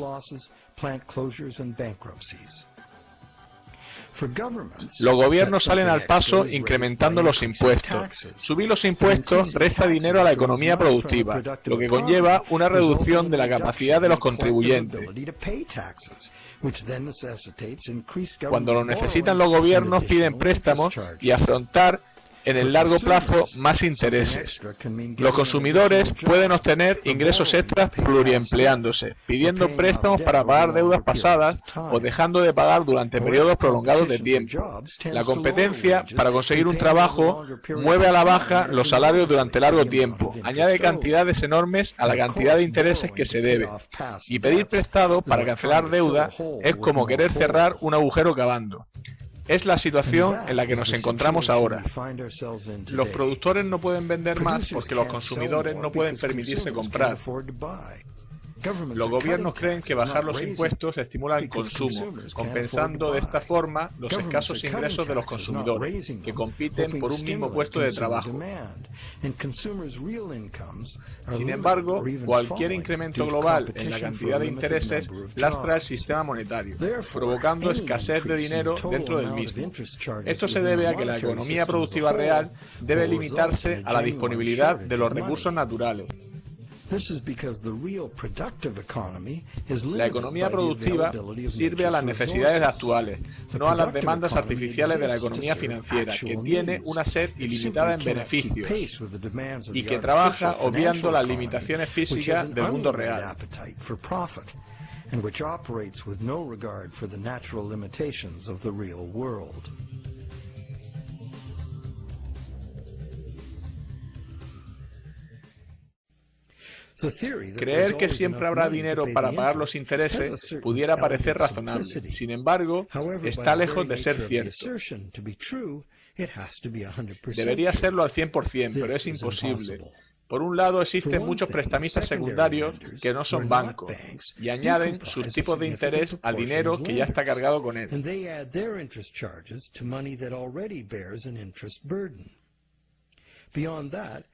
Los gobiernos salen al paso incrementando los impuestos. Subir los impuestos resta dinero a la economía productiva, lo que conlleva una reducción de la capacidad de los contribuyentes. Cuando lo necesitan los gobiernos piden préstamos y afrontar en el largo plazo más intereses. Los consumidores pueden obtener ingresos extras pluriempleándose, pidiendo préstamos para pagar deudas pasadas o dejando de pagar durante periodos prolongados de tiempo. La competencia para conseguir un trabajo mueve a la baja los salarios durante largo tiempo, añade cantidades enormes a la cantidad de intereses que se debe. Y pedir prestado para cancelar deuda es como querer cerrar un agujero cavando. Es la situación en la que nos encontramos ahora. Los productores no pueden vender más porque los consumidores no pueden permitirse comprar. Los gobiernos creen que bajar los impuestos estimula el consumo, compensando de esta forma los escasos ingresos de los consumidores, que compiten por un mismo puesto de trabajo. Sin embargo, cualquier incremento global en la cantidad de intereses lastra el sistema monetario, provocando escasez de dinero dentro del mismo. Esto se debe a que la economía productiva real debe limitarse a la disponibilidad de los recursos naturales. La economía productiva sirve a las necesidades actuales, no a las demandas artificiales de la economía financiera, que tiene una sed ilimitada en beneficios y que trabaja obviando las limitaciones físicas del mundo real. Creer que siempre habrá dinero para pagar los intereses pudiera parecer razonable. Sin embargo, está lejos de ser cierto. Debería serlo al 100%, pero es imposible. Por un lado, existen muchos prestamistas secundarios que no son bancos y añaden sus tipos de interés al dinero que ya está cargado con él.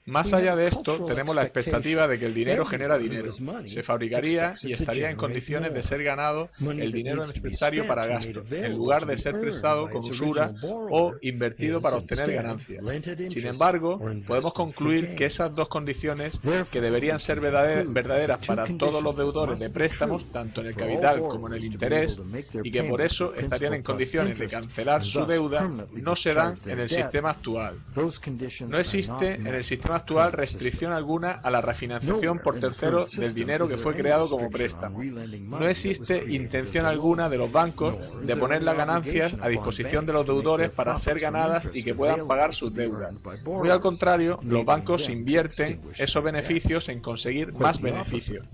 Más allá de esto, tenemos la expectativa de que el dinero genera dinero. Se fabricaría y estaría en condiciones de ser ganado el dinero necesario para gasto, en lugar de ser prestado con usura o invertido para obtener ganancias. Sin embargo, podemos concluir que esas dos condiciones, que deberían ser verdaderas para todos los deudores de préstamos, tanto en el capital como en el interés, y que por eso estarían en condiciones de cancelar su deuda, no se dan en el sistema actual. No existe en el sistema actual restricción alguna a la refinanciación por terceros del dinero que fue creado como préstamo. No existe intención alguna de los bancos de poner las ganancias a disposición de los deudores para ser ganadas y que puedan pagar sus deudas. Muy al contrario, los bancos invierten esos beneficios en conseguir más beneficios.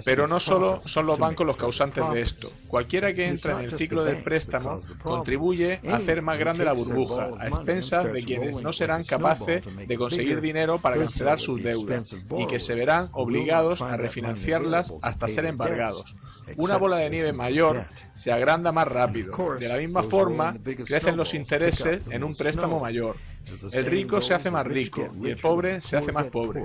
Pero no solo son los bancos los causantes de esto. Cualquiera que entra en el ciclo del préstamo contribuye a hacer más grande la burbuja, a expensas de quienes no serán capaces de conseguir dinero para cancelar sus deudas y que se verán obligados a refinanciarlas hasta ser embargados. Una bola de nieve mayor se agranda más rápido. De la misma forma, crecen los intereses en un préstamo mayor. El rico se hace más rico y el pobre se hace más pobre.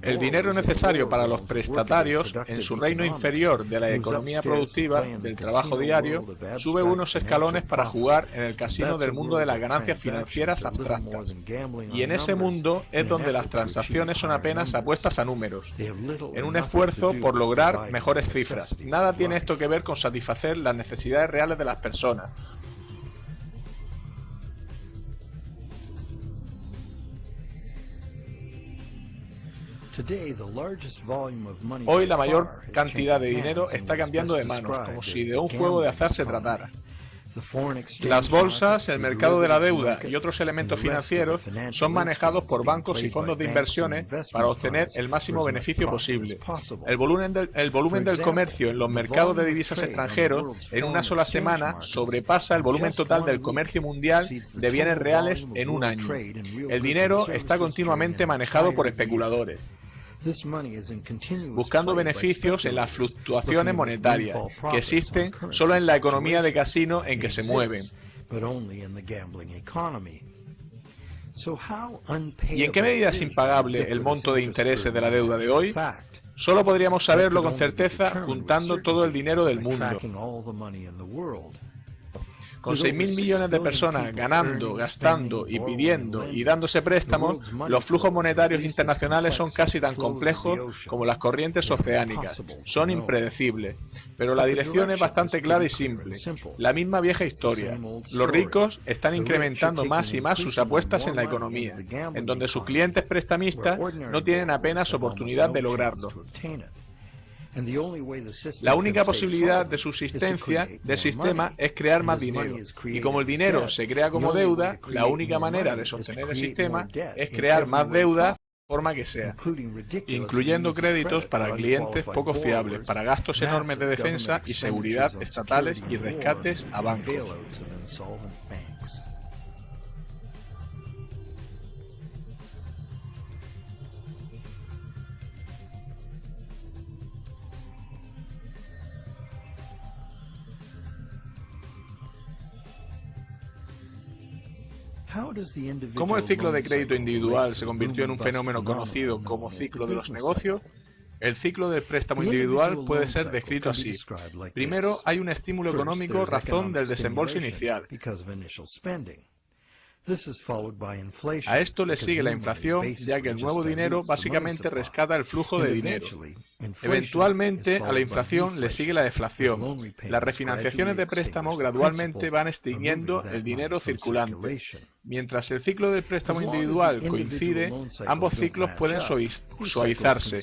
El dinero necesario para los prestatarios en su reino inferior de la economía productiva, del trabajo diario, sube unos escalones para jugar en el casino del mundo de las ganancias financieras abstractas. Y en ese mundo es donde las transacciones son apenas apuestas a números, en un esfuerzo por lograr mejores cifras. Nada tiene esto que ver con satisfacer las necesidades reales de las personas. Hoy la mayor cantidad de dinero está cambiando de manos, como si de un juego de azar se tratara. Las bolsas, el mercado de la deuda y otros elementos financieros son manejados por bancos y fondos de inversiones para obtener el máximo beneficio posible. El volumen del comercio en los mercados de divisas extranjeros en una sola semana sobrepasa el volumen total del comercio mundial de bienes reales en un año. El dinero está continuamente manejado por especuladores, buscando beneficios en las fluctuaciones monetarias que existen solo en la economía de casino en que se mueven. ¿Y en qué medida es impagable el monto de intereses de la deuda de hoy? Solo podríamos saberlo con certeza juntando todo el dinero del mundo. Con 6.000 millones de personas ganando, gastando y pidiendo y dándose préstamos, los flujos monetarios internacionales son casi tan complejos como las corrientes oceánicas. Son impredecibles. Pero la dirección es bastante clara y simple. La misma vieja historia. Los ricos están incrementando más y más sus apuestas en la economía, en donde sus clientes prestamistas no tienen apenas oportunidad de lograrlo. La única posibilidad de subsistencia del sistema es crear más dinero, y como el dinero se crea como deuda, la única manera de sostener el sistema es crear más deuda forma que sea, incluyendo créditos para clientes poco fiables, para gastos enormes de defensa y seguridad estatales y rescates a bancos. ¿Cómo el ciclo de crédito individual se convirtió en un fenómeno conocido como ciclo de los negocios? El ciclo del préstamo individual puede ser descrito así. Primero, hay un estímulo económico razón del desembolso inicial. A esto le sigue la inflación, ya que el nuevo dinero básicamente rescata el flujo de dinero. Eventualmente, a la inflación le sigue la deflación. Las refinanciaciones de préstamo gradualmente van extinguiendo el dinero circulante. Mientras el ciclo del préstamo individual coincide, ambos ciclos pueden suavizarse,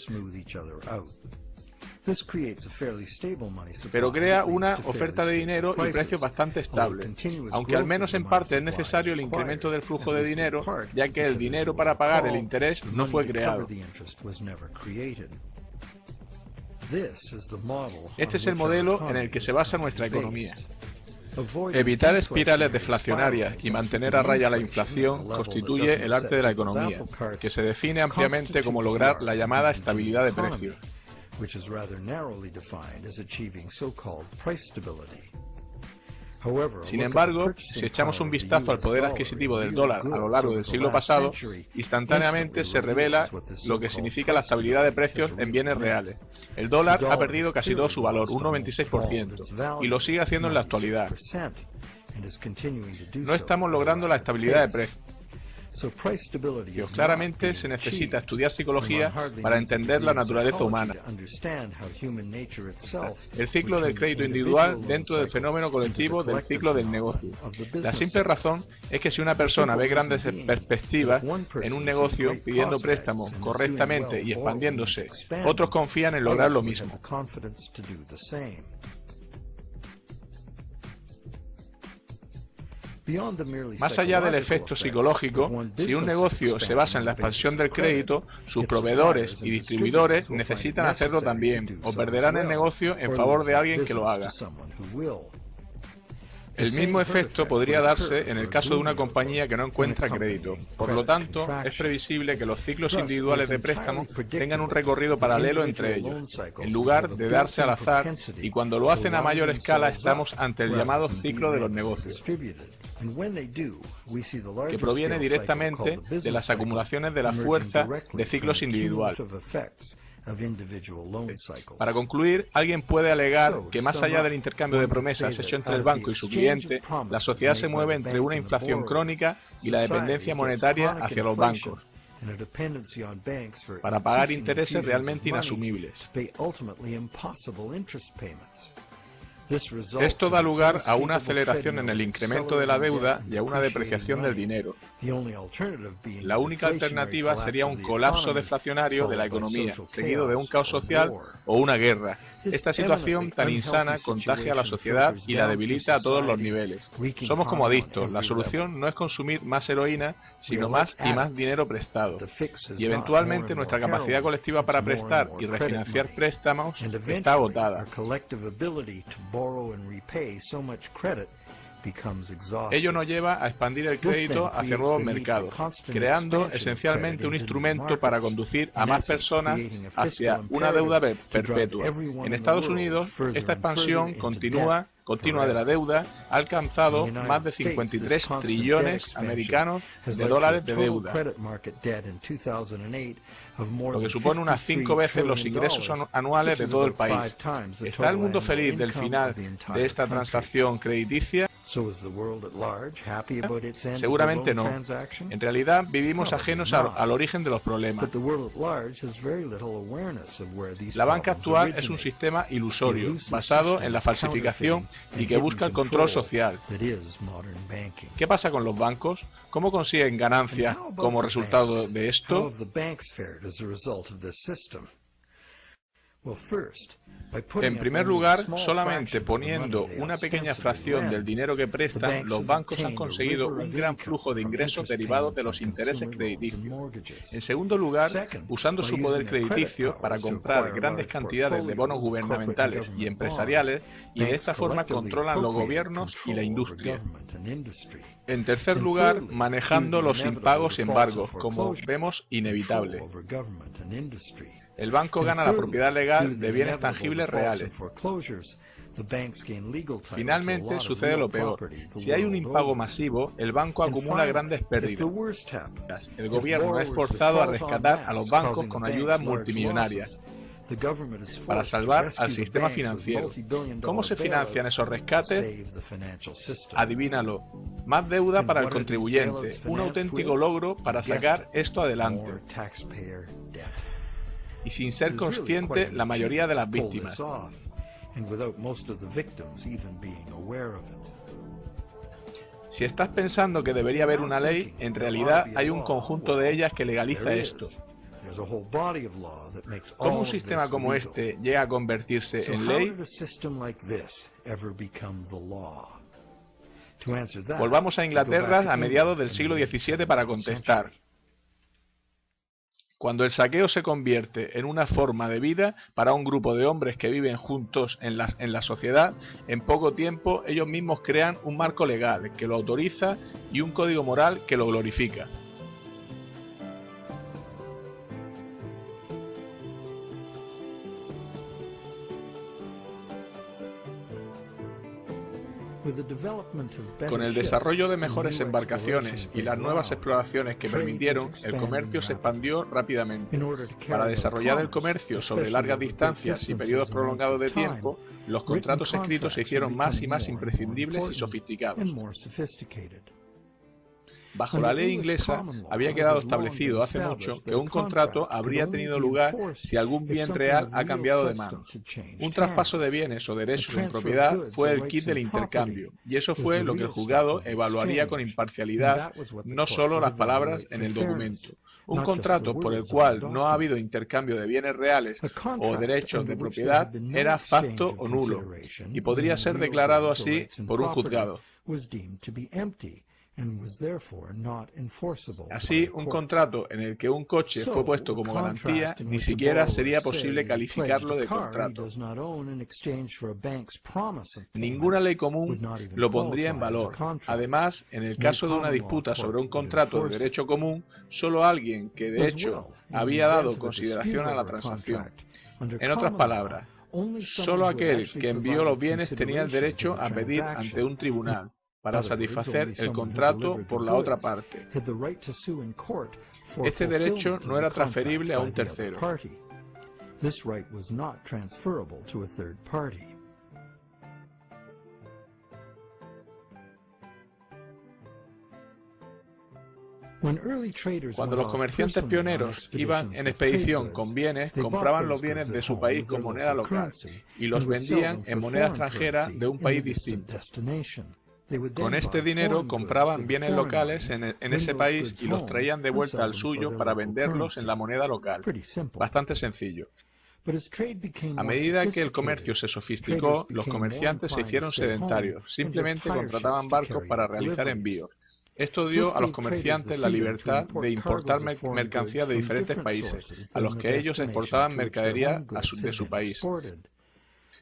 pero crea una oferta de dinero y precios bastante estables, aunque al menos en parte es necesario el incremento del flujo de dinero, ya que el dinero para pagar el interés no fue creado. Este es el modelo en el que se basa nuestra economía. Evitar espirales deflacionarias y mantener a raya la inflación constituye el arte de la economía, que se define ampliamente como lograr la llamada estabilidad de precios. Sin embargo, si echamos un vistazo al poder adquisitivo del dólar a lo largo del siglo pasado, instantáneamente se revela lo que significa la estabilidad de precios en bienes reales. El dólar ha perdido casi todo su valor, un 96%, y lo sigue haciendo en la actualidad. No estamos logrando la estabilidad de precios. Claramente se necesita estudiar psicología para entender la naturaleza humana. El ciclo del crédito individual dentro del fenómeno colectivo del ciclo del negocio. La simple razón es que si una persona ve grandes perspectivas en un negocio pidiendo préstamos correctamente y expandiéndose, otros confían en lograr lo mismo. Más allá del efecto psicológico, si un negocio se basa en la expansión del crédito, sus proveedores y distribuidores necesitan hacerlo también, o perderán el negocio en favor de alguien que lo haga. El mismo efecto podría darse en el caso de una compañía que no encuentra crédito. Por lo tanto, es previsible que los ciclos individuales de préstamo tengan un recorrido paralelo entre ellos, en lugar de darse al azar, y cuando lo hacen a mayor escala estamos ante el llamado ciclo de los negocios, que proviene directamente de las acumulaciones de la fuerza de ciclos individuales. Para concluir, alguien puede alegar que más allá del intercambio de promesas hecho entre el banco y su cliente, la sociedad se mueve entre una inflación crónica y la dependencia monetaria hacia los bancos, para pagar intereses realmente inasumibles. Esto da lugar a una aceleración en el incremento de la deuda y a una depreciación del dinero. La única alternativa sería un colapso deflacionario de la economía, seguido de un caos social o una guerra. Esta situación tan insana contagia a la sociedad y la debilita a todos los niveles. Somos como adictos. La solución no es consumir más heroína, sino más y más dinero prestado. Y eventualmente nuestra capacidad colectiva para prestar y refinanciar préstamos está agotada. Ello nos lleva a expandir el crédito hacia nuevos mercados, creando esencialmente un instrumento para conducir a más personas hacia una deuda perpetua. En Estados Unidos, esta expansión continua de la deuda ha alcanzado más de 53 trillones americanos de dólares de deuda, lo que supone unas 5 veces los ingresos anuales de todo el país. ¿Está el mundo feliz del final de esta transacción crediticia? Seguramente no. En realidad vivimos ajenos al origen de los problemas. La banca actual es un sistema ilusorio, basado en la falsificación y que busca el control social. ¿Qué pasa con los bancos? ¿Cómo consiguen ganancias como resultado de esto? En primer lugar, solamente poniendo una pequeña fracción del dinero que prestan, los bancos han conseguido un gran flujo de ingresos derivados de los intereses crediticios. En segundo lugar, usando su poder crediticio para comprar grandes cantidades de bonos gubernamentales y empresariales, y de esta forma controlan los gobiernos y la industria. En tercer lugar, manejando los impagos y embargos, como vemos inevitable. El banco gana la propiedad legal de bienes tangibles reales. Finalmente sucede lo peor. Si hay un impago masivo, el banco acumula grandes pérdidas. El gobierno es forzado a rescatar a los bancos con ayudas multimillonarias para salvar al sistema financiero. ¿Cómo se financian esos rescates? Adivínalo. Más deuda para el contribuyente. Un auténtico logro para sacar esto adelante. Y sin ser consciente la mayoría de las víctimas. Si estás pensando que debería haber una ley, en realidad hay un conjunto de ellas que legaliza esto. ¿Cómo un sistema como este llega a convertirse en ley? Volvamos a Inglaterra a mediados del siglo XVII para contestar. Cuando el saqueo se convierte en una forma de vida para un grupo de hombres que viven juntos en la sociedad, en poco tiempo ellos mismos crean un marco legal que lo autoriza y un código moral que lo glorifica. Con el desarrollo de mejores embarcaciones y las nuevas exploraciones que permitieron, el comercio se expandió rápidamente. Para desarrollar el comercio sobre largas distancias y periodos prolongados de tiempo, los contratos escritos se hicieron más y más imprescindibles y sofisticados. Bajo la ley inglesa había quedado establecido hace mucho que un contrato habría tenido lugar si algún bien real ha cambiado de manos. Un traspaso de bienes o derechos en propiedad fue el kit del intercambio, y eso fue lo que el juzgado evaluaría con imparcialidad, no solo las palabras en el documento. Un contrato por el cual no ha habido intercambio de bienes reales o derechos de propiedad era facto o nulo, y podría ser declarado así por un juzgado. Así, un contrato en el que un coche fue puesto como garantía ni siquiera sería posible calificarlo de contrato. Ninguna ley común lo pondría en valor. Además, en el caso de una disputa sobre un contrato de derecho común, solo alguien que de hecho había dado consideración a la transacción. En otras palabras, solo aquel que envió los bienes tenía el derecho a pedir ante un tribunal para satisfacer el contrato por la otra parte. Este derecho no era transferible a un tercero. Cuando los comerciantes pioneros iban en expedición con bienes, compraban los bienes de su país con moneda local y los vendían en moneda extranjera de un país distinto. Con este dinero compraban bienes locales en ese país y los traían de vuelta al suyo para venderlos en la moneda local. Bastante sencillo. A medida que el comercio se sofisticó, los comerciantes se hicieron sedentarios. Simplemente contrataban barcos para realizar envíos. Esto dio a los comerciantes la libertad de importar mercancías de diferentes países, a los que ellos exportaban mercadería de su país.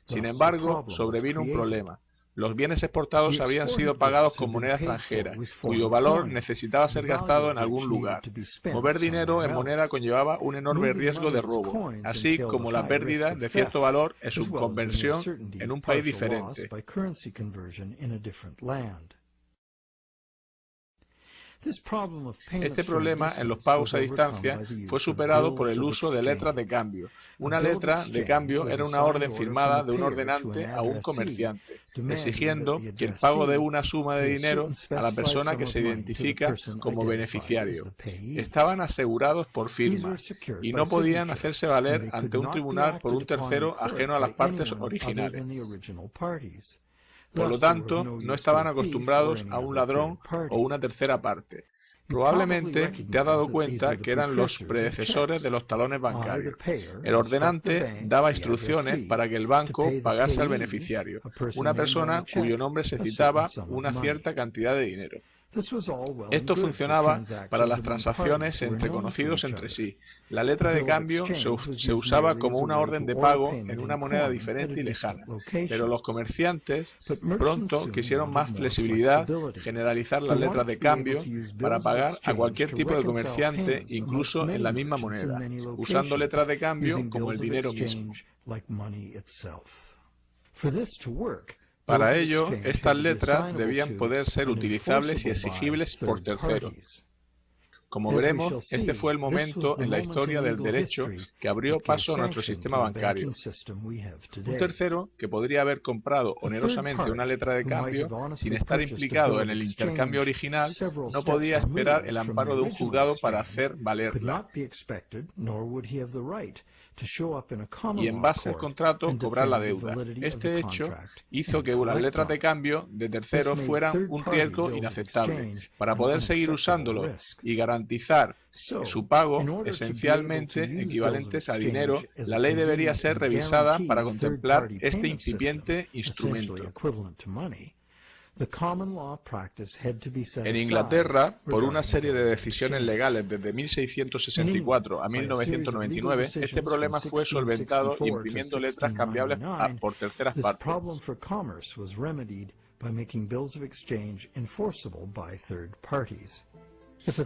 Sin embargo, sobrevino un problema. Los bienes exportados habían sido pagados con moneda extranjera, cuyo valor necesitaba ser gastado en algún lugar. Mover dinero en moneda conllevaba un enorme riesgo de robo, así como la pérdida de cierto valor en su conversión en un país diferente. Este problema en los pagos a distancia fue superado por el uso de letras de cambio. Una letra de cambio era una orden firmada de un ordenante a un comerciante, exigiendo que el pago de una suma de dinero a la persona que se identifica como beneficiario. Estaban asegurados por firma y no podían hacerse valer ante un tribunal por un tercero ajeno a las partes originales. Por lo tanto, no estaban acostumbrados a un ladrón o una tercera parte. Probablemente te has dado cuenta que eran los predecesores de los talones bancarios. El ordenante daba instrucciones para que el banco pagase al beneficiario, una persona cuyo nombre se citaba una cierta cantidad de dinero. Esto funcionaba para las transacciones entre conocidos entre sí. La letra de cambio se usaba como una orden de pago en una moneda diferente y lejana, pero los comerciantes pronto quisieron más flexibilidad, generalizar las letras de cambio para pagar a cualquier tipo de comerciante, incluso en la misma moneda, usando letras de cambio como el dinero mismo. Para ello, estas letras debían poder ser utilizables y exigibles por terceros. Como veremos, este fue el momento en la historia del derecho que abrió paso a nuestro sistema bancario. Un tercero, que podría haber comprado onerosamente una letra de cambio sin estar implicado en el intercambio original, no podía esperar el amparo de un juzgado para hacer valerla. Y en base al contrato cobrar la deuda. Este hecho hizo que las letras de cambio de terceros fueran un riesgo inaceptable. Para poder seguir usándolo y garantizar su pago, esencialmente equivalentes a dinero, la ley debería ser revisada para contemplar este incipiente instrumento. En Inglaterra, por una serie de decisiones legales desde 1664 a 1999, este problema fue solventado imprimiendo letras cambiables por terceras partes.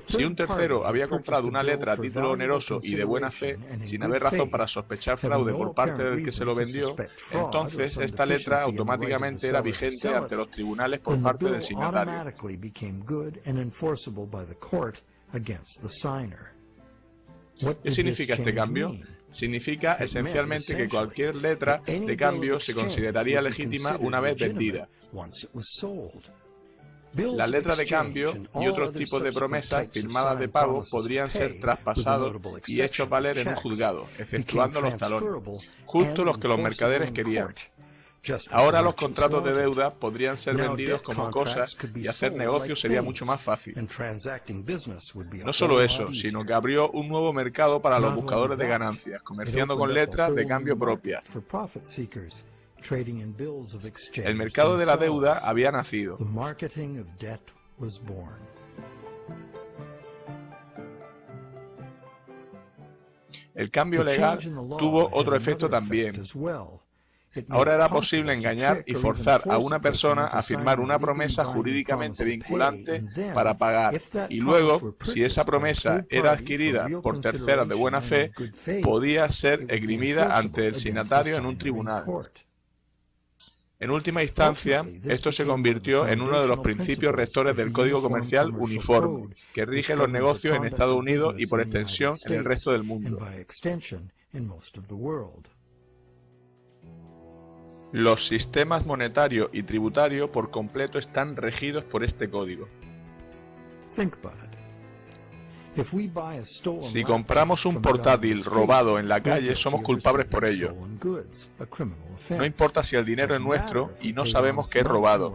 Si un tercero había comprado una letra a título oneroso y de buena fe, sin haber razón para sospechar fraude por parte del que se lo vendió, entonces esta letra automáticamente era vigente ante los tribunales por parte del signatario. ¿Qué significa este cambio? Significa esencialmente que cualquier letra de cambio se consideraría legítima una vez vendida. Las letras de cambio y otros tipos de promesas firmadas de pago podrían ser traspasados y hechos valer en un juzgado, exceptuando los talones, justo los que los mercaderes querían. Ahora los contratos de deuda podrían ser vendidos como cosas y hacer negocios sería mucho más fácil. No solo eso, sino que abrió un nuevo mercado para los buscadores de ganancias, comerciando con letras de cambio propias. El mercado de la deuda había nacido. El cambio legal tuvo otro efecto también. Ahora era posible engañar y forzar a una persona a firmar una promesa jurídicamente vinculante para pagar, y luego, si esa promesa era adquirida por terceros de buena fe, podía ser esgrimida ante el signatario en un tribunal. En última instancia, esto se convirtió en uno de los principios rectores del Código Comercial uniforme, que rige los negocios en Estados Unidos y por extensión en el resto del mundo. Los sistemas monetario y tributario por completo están regidos por este código. Si compramos un portátil robado en la calle, somos culpables por ello. No importa si el dinero es nuestro y no sabemos que es robado.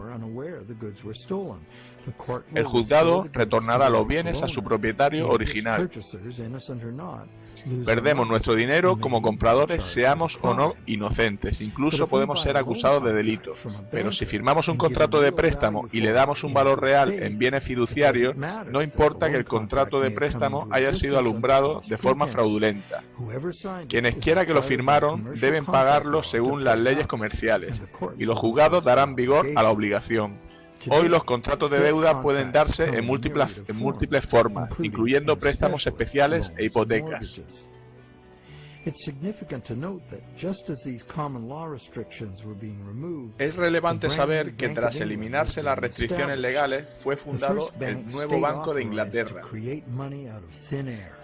El juzgado retornará los bienes a su propietario original. Perdemos nuestro dinero como compradores, seamos o no inocentes. Incluso podemos ser acusados de delito. Pero si firmamos un contrato de préstamo y le damos un valor real en bienes fiduciarios, no importa que el contrato de préstamo haya sido alumbrado de forma fraudulenta. Quienes quiera que lo firmaron deben pagarlo según las leyes comerciales, y los juzgados darán vigor a la obligación. Hoy los contratos de deuda pueden darse en múltiples formas, incluyendo préstamos especiales e hipotecas. Es relevante saber que tras eliminarse las restricciones legales, fue fundado el nuevo Banco de Inglaterra.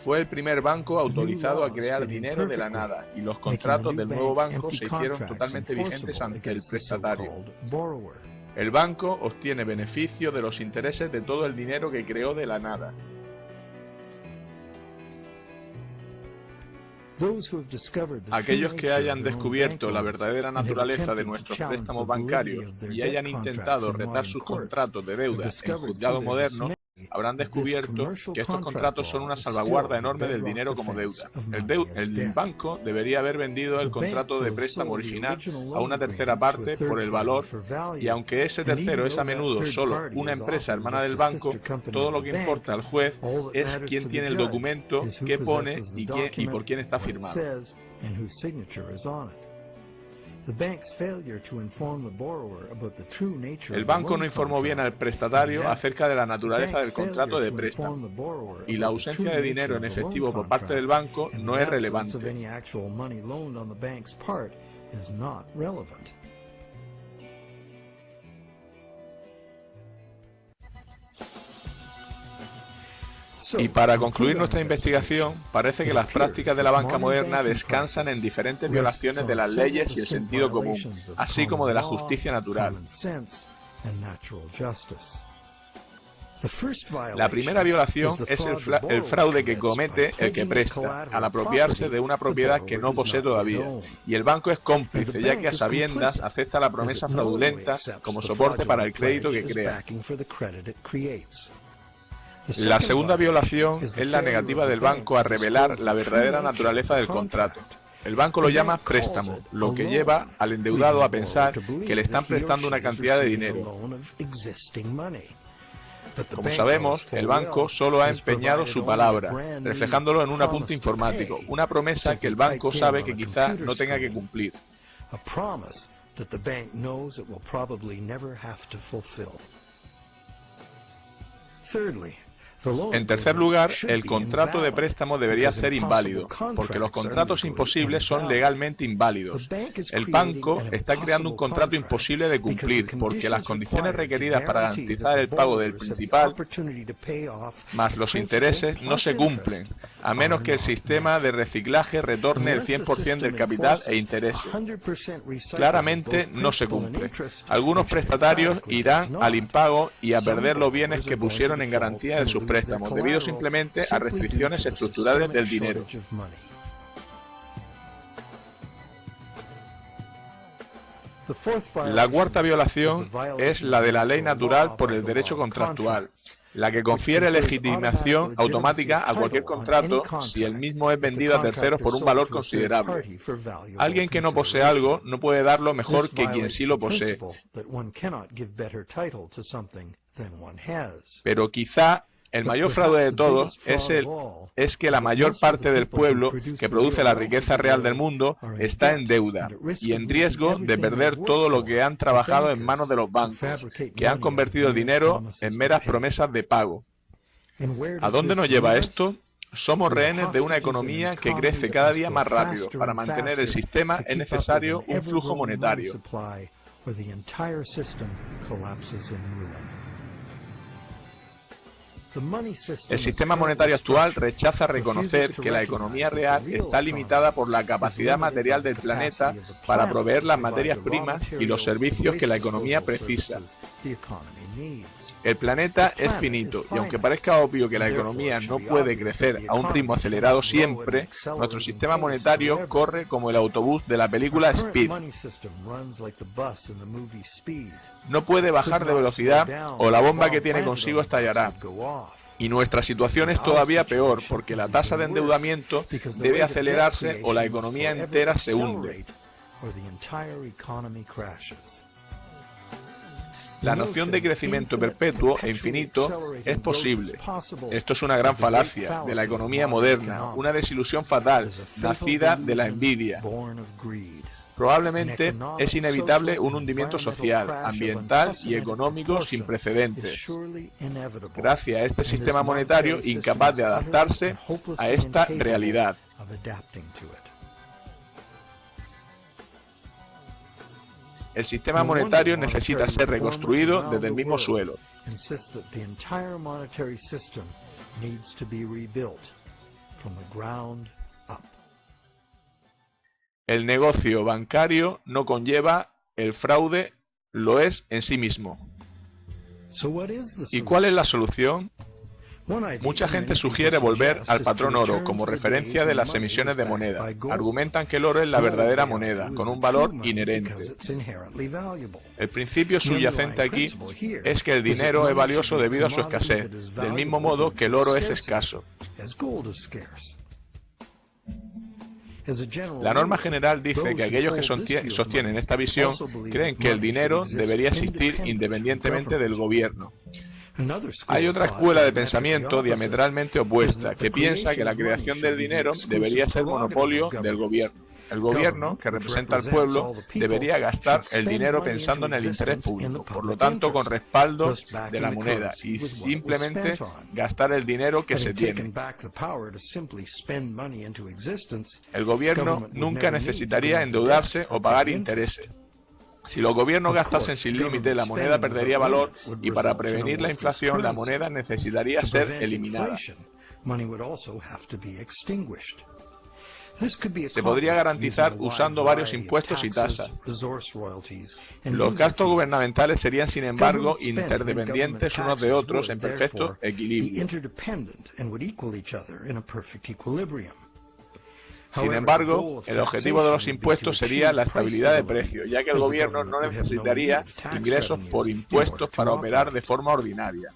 Fue el primer banco autorizado a crear dinero de la nada, y los contratos del nuevo banco se hicieron totalmente vigentes ante el prestatario. El banco obtiene beneficio de los intereses de todo el dinero que creó de la nada. Aquellos que hayan descubierto la verdadera naturaleza de nuestros préstamos bancarios y hayan intentado retar sus contratos de deuda en juzgados modernos habrán descubierto que estos contratos son una salvaguarda enorme del dinero como deuda. El banco debería haber vendido el contrato de préstamo original a una tercera parte por el valor, y aunque ese tercero es a menudo solo una empresa hermana del banco, todo lo que importa al juez es quién tiene el documento, qué pone y por quién está firmado. El banco no informó bien al prestatario acerca de la naturaleza del contrato de préstamo, y la ausencia de dinero en efectivo por parte del banco no es relevante. Y para concluir nuestra investigación, parece que las prácticas de la banca moderna descansan en diferentes violaciones de las leyes y el sentido común, así como de la justicia natural. La primera violación es el fraude que comete el que presta, al apropiarse de una propiedad que no posee todavía, y el banco es cómplice, ya que a sabiendas acepta la promesa fraudulenta como soporte para el crédito que crea. La segunda violación es la negativa del banco a revelar la verdadera naturaleza del contrato. El banco lo llama préstamo, lo que lleva al endeudado a pensar que le están prestando una cantidad de dinero. Como sabemos, el banco solo ha empeñado su palabra, reflejándolo en un apunte informático, una promesa que el banco sabe que quizá no tenga que cumplir. En tercer lugar, el contrato de préstamo debería ser inválido, porque los contratos imposibles son legalmente inválidos. El banco está creando un contrato imposible de cumplir, porque las condiciones requeridas para garantizar el pago del principal, más los intereses, no se cumplen, a menos que el sistema de reciclaje retorne el 100% del capital e intereses. Claramente no se cumple. Algunos prestatarios irán al impago y a perder los bienes que pusieron en garantía de sus préstamos, debido simplemente a restricciones estructurales del dinero. La cuarta violación es la de la ley natural por el derecho contractual, la que confiere legitimación automática a cualquier contrato si el mismo es vendido a terceros por un valor considerable. Alguien que no posee algo no puede darlo mejor que quien sí lo posee. Pero quizá el mayor fraude de todos es que la mayor parte del pueblo que produce la riqueza real del mundo está en deuda y en riesgo de perder todo lo que han trabajado en manos de los bancos, que han convertido el dinero en meras promesas de pago. ¿A dónde nos lleva esto? Somos rehenes de una economía que crece cada día más rápido. Para mantener el sistema es necesario un flujo monetario. El sistema monetario actual rechaza reconocer que la economía real está limitada por la capacidad material del planeta para proveer las materias primas y los servicios que la economía precisa. El planeta es finito, y aunque parezca obvio que la economía no puede crecer a un ritmo acelerado siempre, nuestro sistema monetario corre como el autobús de la película Speed. No puede bajar de velocidad o la bomba que tiene consigo estallará. Y nuestra situación es todavía peor, porque la tasa de endeudamiento debe acelerarse o la economía entera se hunde. La noción de crecimiento perpetuo e infinito es posible. Esto es una gran falacia de la economía moderna, una desilusión fatal, nacida de la envidia. Probablemente es inevitable un hundimiento social, ambiental y económico sin precedentes, gracias a este sistema monetario incapaz de adaptarse a esta realidad. El sistema monetario necesita ser reconstruido desde el mismo suelo. El negocio bancario no conlleva el fraude, lo es en sí mismo. ¿Y cuál es la solución? Mucha gente sugiere volver al patrón oro como referencia de las emisiones de moneda. Argumentan que el oro es la verdadera moneda, con un valor inherente. El principio subyacente aquí es que el dinero es valioso debido a su escasez, del mismo modo que el oro es escaso. La norma general dice que aquellos que sostienen esta visión creen que el dinero debería existir independientemente del gobierno. Hay otra escuela de pensamiento diametralmente opuesta, que piensa que la creación del dinero debería ser monopolio del gobierno. El gobierno, que representa al pueblo, debería gastar el dinero pensando en el interés público, por lo tanto con respaldo de la moneda, y simplemente gastar el dinero que se tiene. El gobierno nunca necesitaría endeudarse o pagar intereses. Si los gobiernos gastasen sin límite, la moneda perdería valor y para prevenir la inflación, la moneda necesitaría ser eliminada. Se podría garantizar usando varios impuestos y tasas. Los gastos gubernamentales serían, sin embargo, interdependientes unos de otros en perfecto equilibrio. Sin embargo, el objetivo de los impuestos sería la estabilidad de precios, ya que el gobierno no necesitaría ingresos por impuestos para operar de forma ordinaria.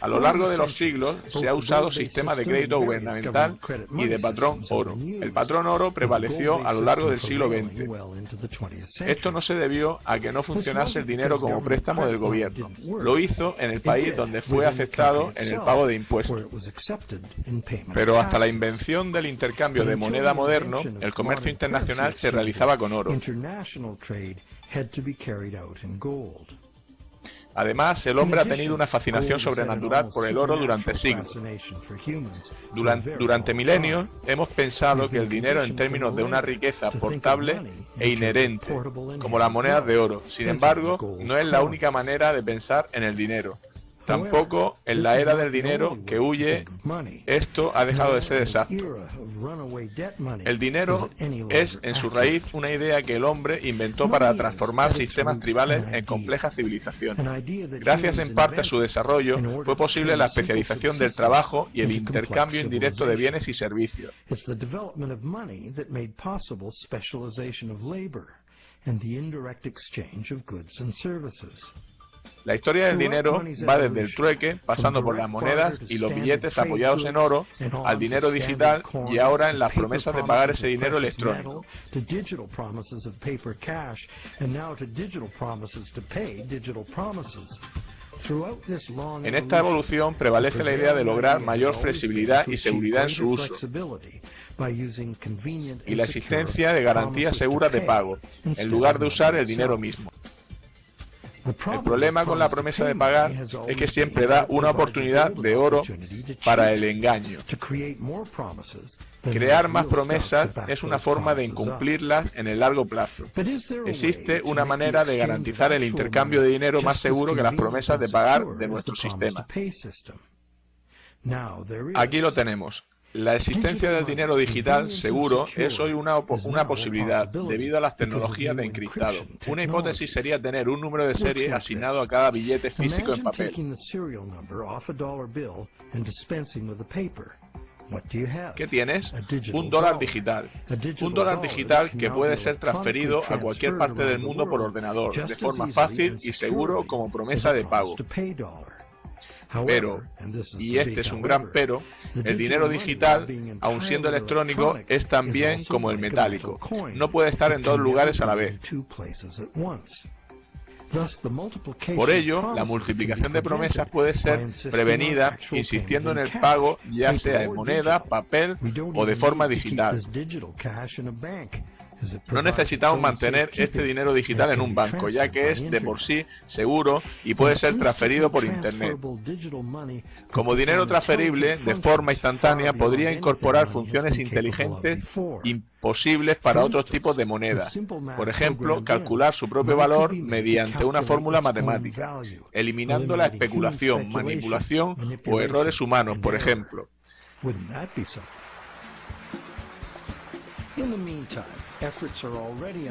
A lo largo de los siglos se ha usado sistema de crédito gubernamental y de patrón oro. El patrón oro prevaleció a lo largo del siglo XX. Esto no se debió a que no funcionase el dinero como préstamo del gobierno. Lo hizo en el país donde fue aceptado en el pago de impuestos. Pero hasta la invención del intercambio de moneda moderno, el comercio internacional se realizaba con oro. Además, el hombre ha tenido una fascinación sobrenatural por el oro durante siglos. Durante milenios hemos pensado que el dinero en términos de una riqueza portable e inherente, como las monedas de oro. Sin embargo, no es la única manera de pensar en el dinero. Tampoco en la era del dinero que huye, esto ha dejado de ser exacto. El dinero es, en su raíz, una idea que el hombre inventó para transformar sistemas tribales en complejas civilizaciones. Gracias en parte a su desarrollo, fue posible la especialización del trabajo y el intercambio indirecto de bienes y servicios. La historia del dinero va desde el trueque, pasando por las monedas y los billetes apoyados en oro, al dinero digital y ahora en las promesas de pagar ese dinero electrónico. En esta evolución prevalece la idea de lograr mayor flexibilidad y seguridad en su uso, y la existencia de garantías seguras de pago, en lugar de usar el dinero mismo. El problema con la promesa de pagar es que siempre da una oportunidad de oro para el engaño. Crear más promesas es una forma de incumplirlas en el largo plazo. Existe una manera de garantizar el intercambio de dinero más seguro que las promesas de pagar de nuestro sistema. Aquí lo tenemos. La existencia del dinero digital seguro es hoy una posibilidad debido a las tecnologías de encriptado. Una hipótesis sería tener un número de serie asignado a cada billete físico en papel. ¿Qué tienes? Un dólar digital. Un dólar digital que puede ser transferido a cualquier parte del mundo por ordenador, de forma fácil y seguro como promesa de pago. Pero, y este es un gran pero, el dinero digital, aun siendo electrónico, es tan bien como el metálico. No puede estar en dos lugares a la vez. Por ello, la multiplicación de promesas puede ser prevenida insistiendo en el pago, ya sea en moneda, papel o de forma digital. No necesitamos mantener este dinero digital en un banco, ya que es de por sí seguro y puede ser transferido por Internet. Como dinero transferible, de forma instantánea, podría incorporar funciones inteligentes imposibles para otros tipos de moneda. Por ejemplo, calcular su propio valor mediante una fórmula matemática, eliminando la especulación, manipulación o errores humanos, por ejemplo.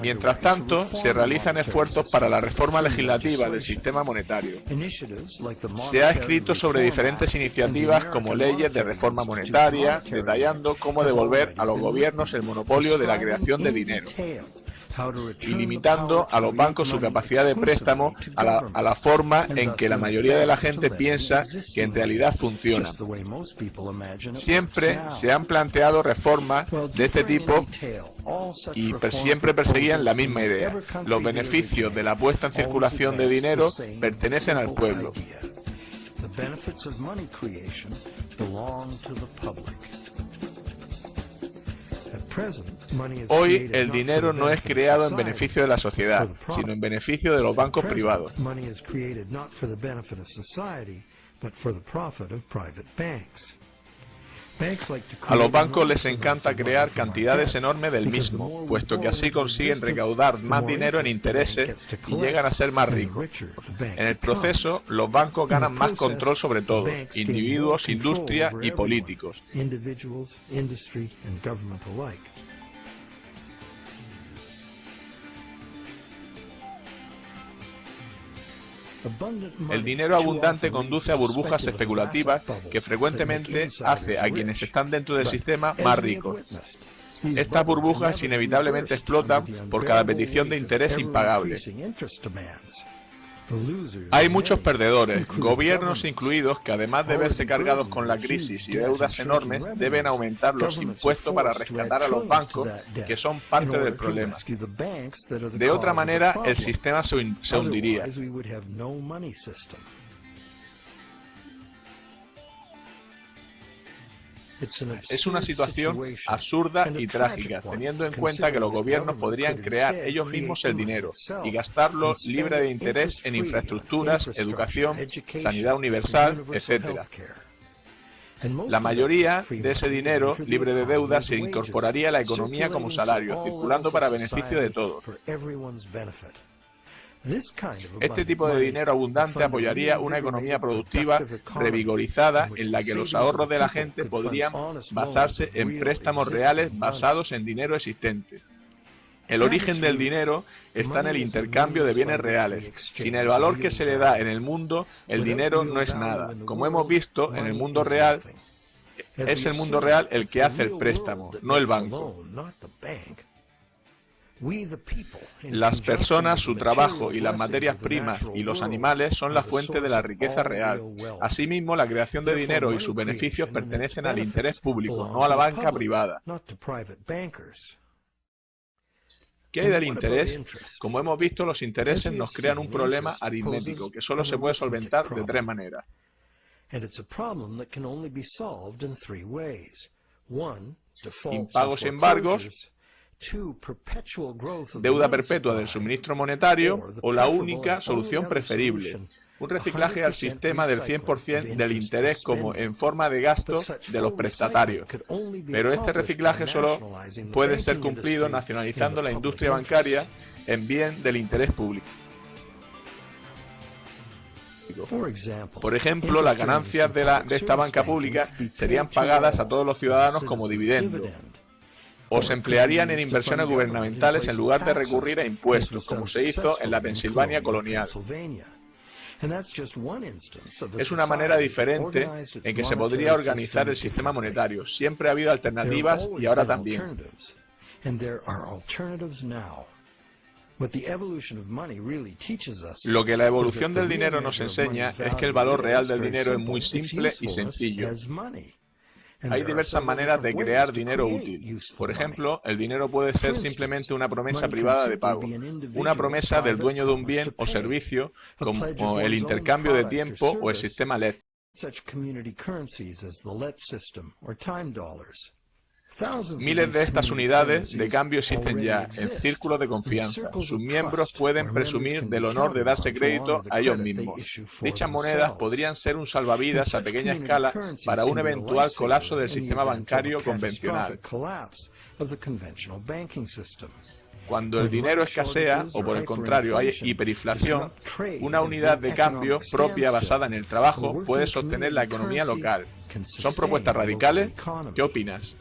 Mientras tanto, se realizan esfuerzos para la reforma legislativa del sistema monetario. Se ha escrito sobre diferentes iniciativas como leyes de reforma monetaria, detallando cómo devolver a los gobiernos el monopolio de la creación de dinero y limitando a los bancos su capacidad de préstamo a la forma en que la mayoría de la gente piensa que en realidad funciona. Siempre se han planteado reformas de este tipo y siempre perseguían la misma idea. Los beneficios de la puesta en circulación de dinero pertenecen al pueblo. Hoy el dinero no es creado en beneficio de la sociedad, sino en beneficio de los bancos privados. A los bancos les encanta crear cantidades enormes del mismo, puesto que así consiguen recaudar más dinero en intereses y llegan a ser más ricos. En el proceso, los bancos ganan más control sobre todos, individuos, industria y políticos. El dinero abundante conduce a burbujas especulativas que frecuentemente hace a quienes están dentro del sistema más ricos. Estas burbujas inevitablemente explotan por cada petición de interés impagable. Hay muchos perdedores, gobiernos incluidos, que además de verse cargados con la crisis y deudas enormes, deben aumentar los impuestos para rescatar a los bancos, que son parte del problema. De otra manera, el sistema se hundiría. Es una situación absurda y trágica, teniendo en cuenta que los gobiernos podrían crear ellos mismos el dinero y gastarlo libre de interés en infraestructuras, educación, sanidad universal, etc. La mayoría de ese dinero, libre de deuda, se incorporaría a la economía como salario, circulando para beneficio de todos. Este tipo de dinero abundante apoyaría una economía productiva revigorizada en la que los ahorros de la gente podrían basarse en préstamos reales basados en dinero existente. El origen del dinero está en el intercambio de bienes reales. Sin el valor que se le da en el mundo, el dinero no es nada. Como hemos visto, en el mundo real, es el mundo real el que hace el préstamo, no el banco. Las personas, su trabajo y las materias primas y los animales son la fuente de la riqueza real. Asimismo, la creación de dinero y sus beneficios pertenecen al interés público, no a la banca privada. ¿Qué hay del interés? Como hemos visto, los intereses nos crean un problema aritmético que solo se puede solventar de tres maneras. Impagos y embargos, deuda perpetua del suministro monetario o la única solución preferible, un reciclaje al sistema del 100% del interés como en forma de gasto de los prestatarios. Pero este reciclaje solo puede ser cumplido nacionalizando la industria bancaria en bien del interés público. Por ejemplo, las ganancias de esta banca pública serían pagadas a todos los ciudadanos como dividendo, o se emplearían en inversiones gubernamentales en lugar de recurrir a impuestos, como se hizo en la Pensilvania colonial. Es una manera diferente en que se podría organizar el sistema monetario. Siempre ha habido alternativas y ahora también. Lo que la evolución del dinero nos enseña es que el valor real del dinero es muy simple y sencillo. Hay diversas maneras de crear dinero útil. Por ejemplo, el dinero puede ser simplemente una promesa privada de pago, una promesa del dueño de un bien o servicio, como el intercambio de tiempo o el sistema LED. Miles de estas unidades de cambio existen ya, en círculos de confianza. Sus miembros pueden presumir del honor de darse crédito a ellos mismos. Dichas monedas podrían ser un salvavidas a pequeña escala para un eventual colapso del sistema bancario convencional. Cuando el dinero escasea, o por el contrario hay hiperinflación, una unidad de cambio propia basada en el trabajo puede sostener la economía local. ¿Son propuestas radicales? ¿Qué opinas?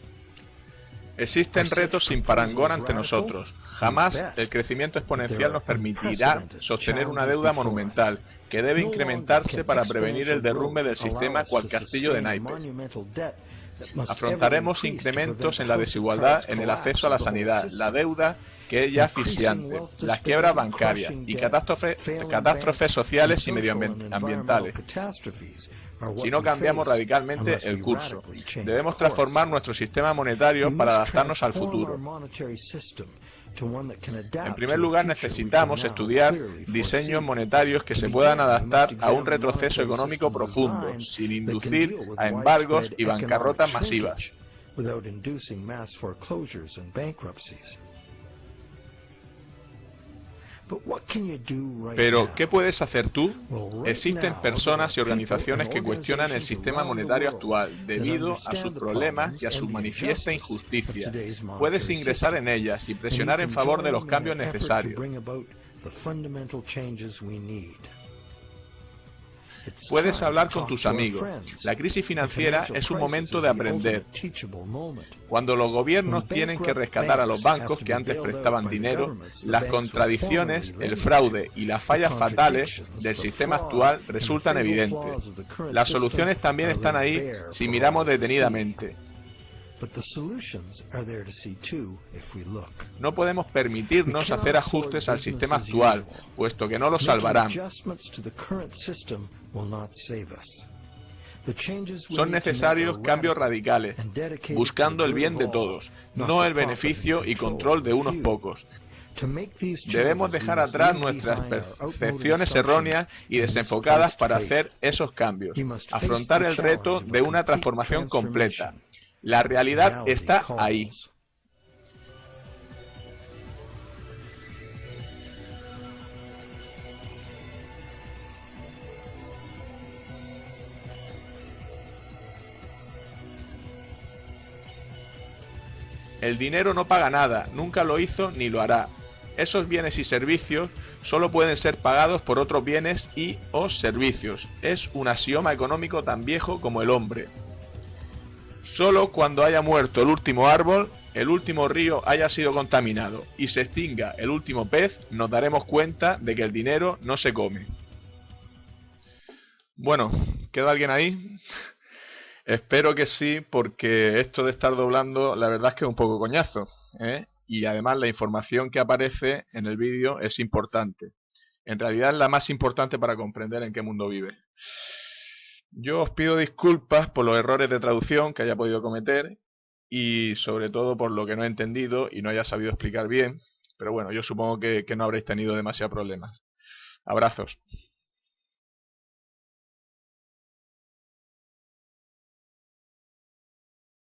Existen retos sin parangón ante nosotros. Jamás el crecimiento exponencial nos permitirá sostener una deuda monumental, que debe incrementarse para prevenir el derrumbe del sistema cual castillo de naipes. Afrontaremos incrementos en la desigualdad en el acceso a la sanidad, la deuda, que es ya asfixiante, las quiebras bancarias y catástrofes sociales y medioambientales. Si no cambiamos radicalmente el curso, debemos transformar nuestro sistema monetario para adaptarnos al futuro. En primer lugar, necesitamos estudiar diseños monetarios que se puedan adaptar a un retroceso económico profundo, sin inducir a embargos y bancarrotas masivas. Pero, ¿qué puedes hacer tú? Existen personas y organizaciones que cuestionan el sistema monetario actual debido a sus problemas y a su manifiesta injusticia. Puedes ingresar en ellas y presionar en favor de los cambios necesarios. Puedes hablar con tus amigos. La crisis financiera es un momento de aprender. Cuando los gobiernos tienen que rescatar a los bancos que antes prestaban dinero, las contradicciones, el fraude y las fallas fatales del sistema actual resultan evidentes. Las soluciones también están ahí si miramos detenidamente. No podemos permitirnos hacer ajustes al sistema actual, puesto que no lo salvarán. Son necesarios cambios radicales, buscando el bien de todos, no el beneficio y control de unos pocos. Debemos dejar atrás nuestras percepciones erróneas y desenfocadas para hacer esos cambios, afrontar el reto de una transformación completa. La realidad está ahí. El dinero no paga nada, nunca lo hizo ni lo hará. Esos bienes y servicios solo pueden ser pagados por otros bienes y o servicios. Es un axioma económico tan viejo como el hombre. Solo cuando haya muerto el último árbol, el último río haya sido contaminado y se extinga el último pez, nos daremos cuenta de que el dinero no se come. Bueno, ¿queda alguien ahí? Espero que sí, porque esto de estar doblando, la verdad es que es un poco coñazo, ¿eh? Y además la información que aparece en el vídeo es importante. En realidad es la más importante para comprender en qué mundo vive. Yo os pido disculpas por los errores de traducción que haya podido cometer y sobre todo por lo que no he entendido y no haya sabido explicar bien, pero bueno, yo supongo que no habréis tenido demasiados problemas. Abrazos.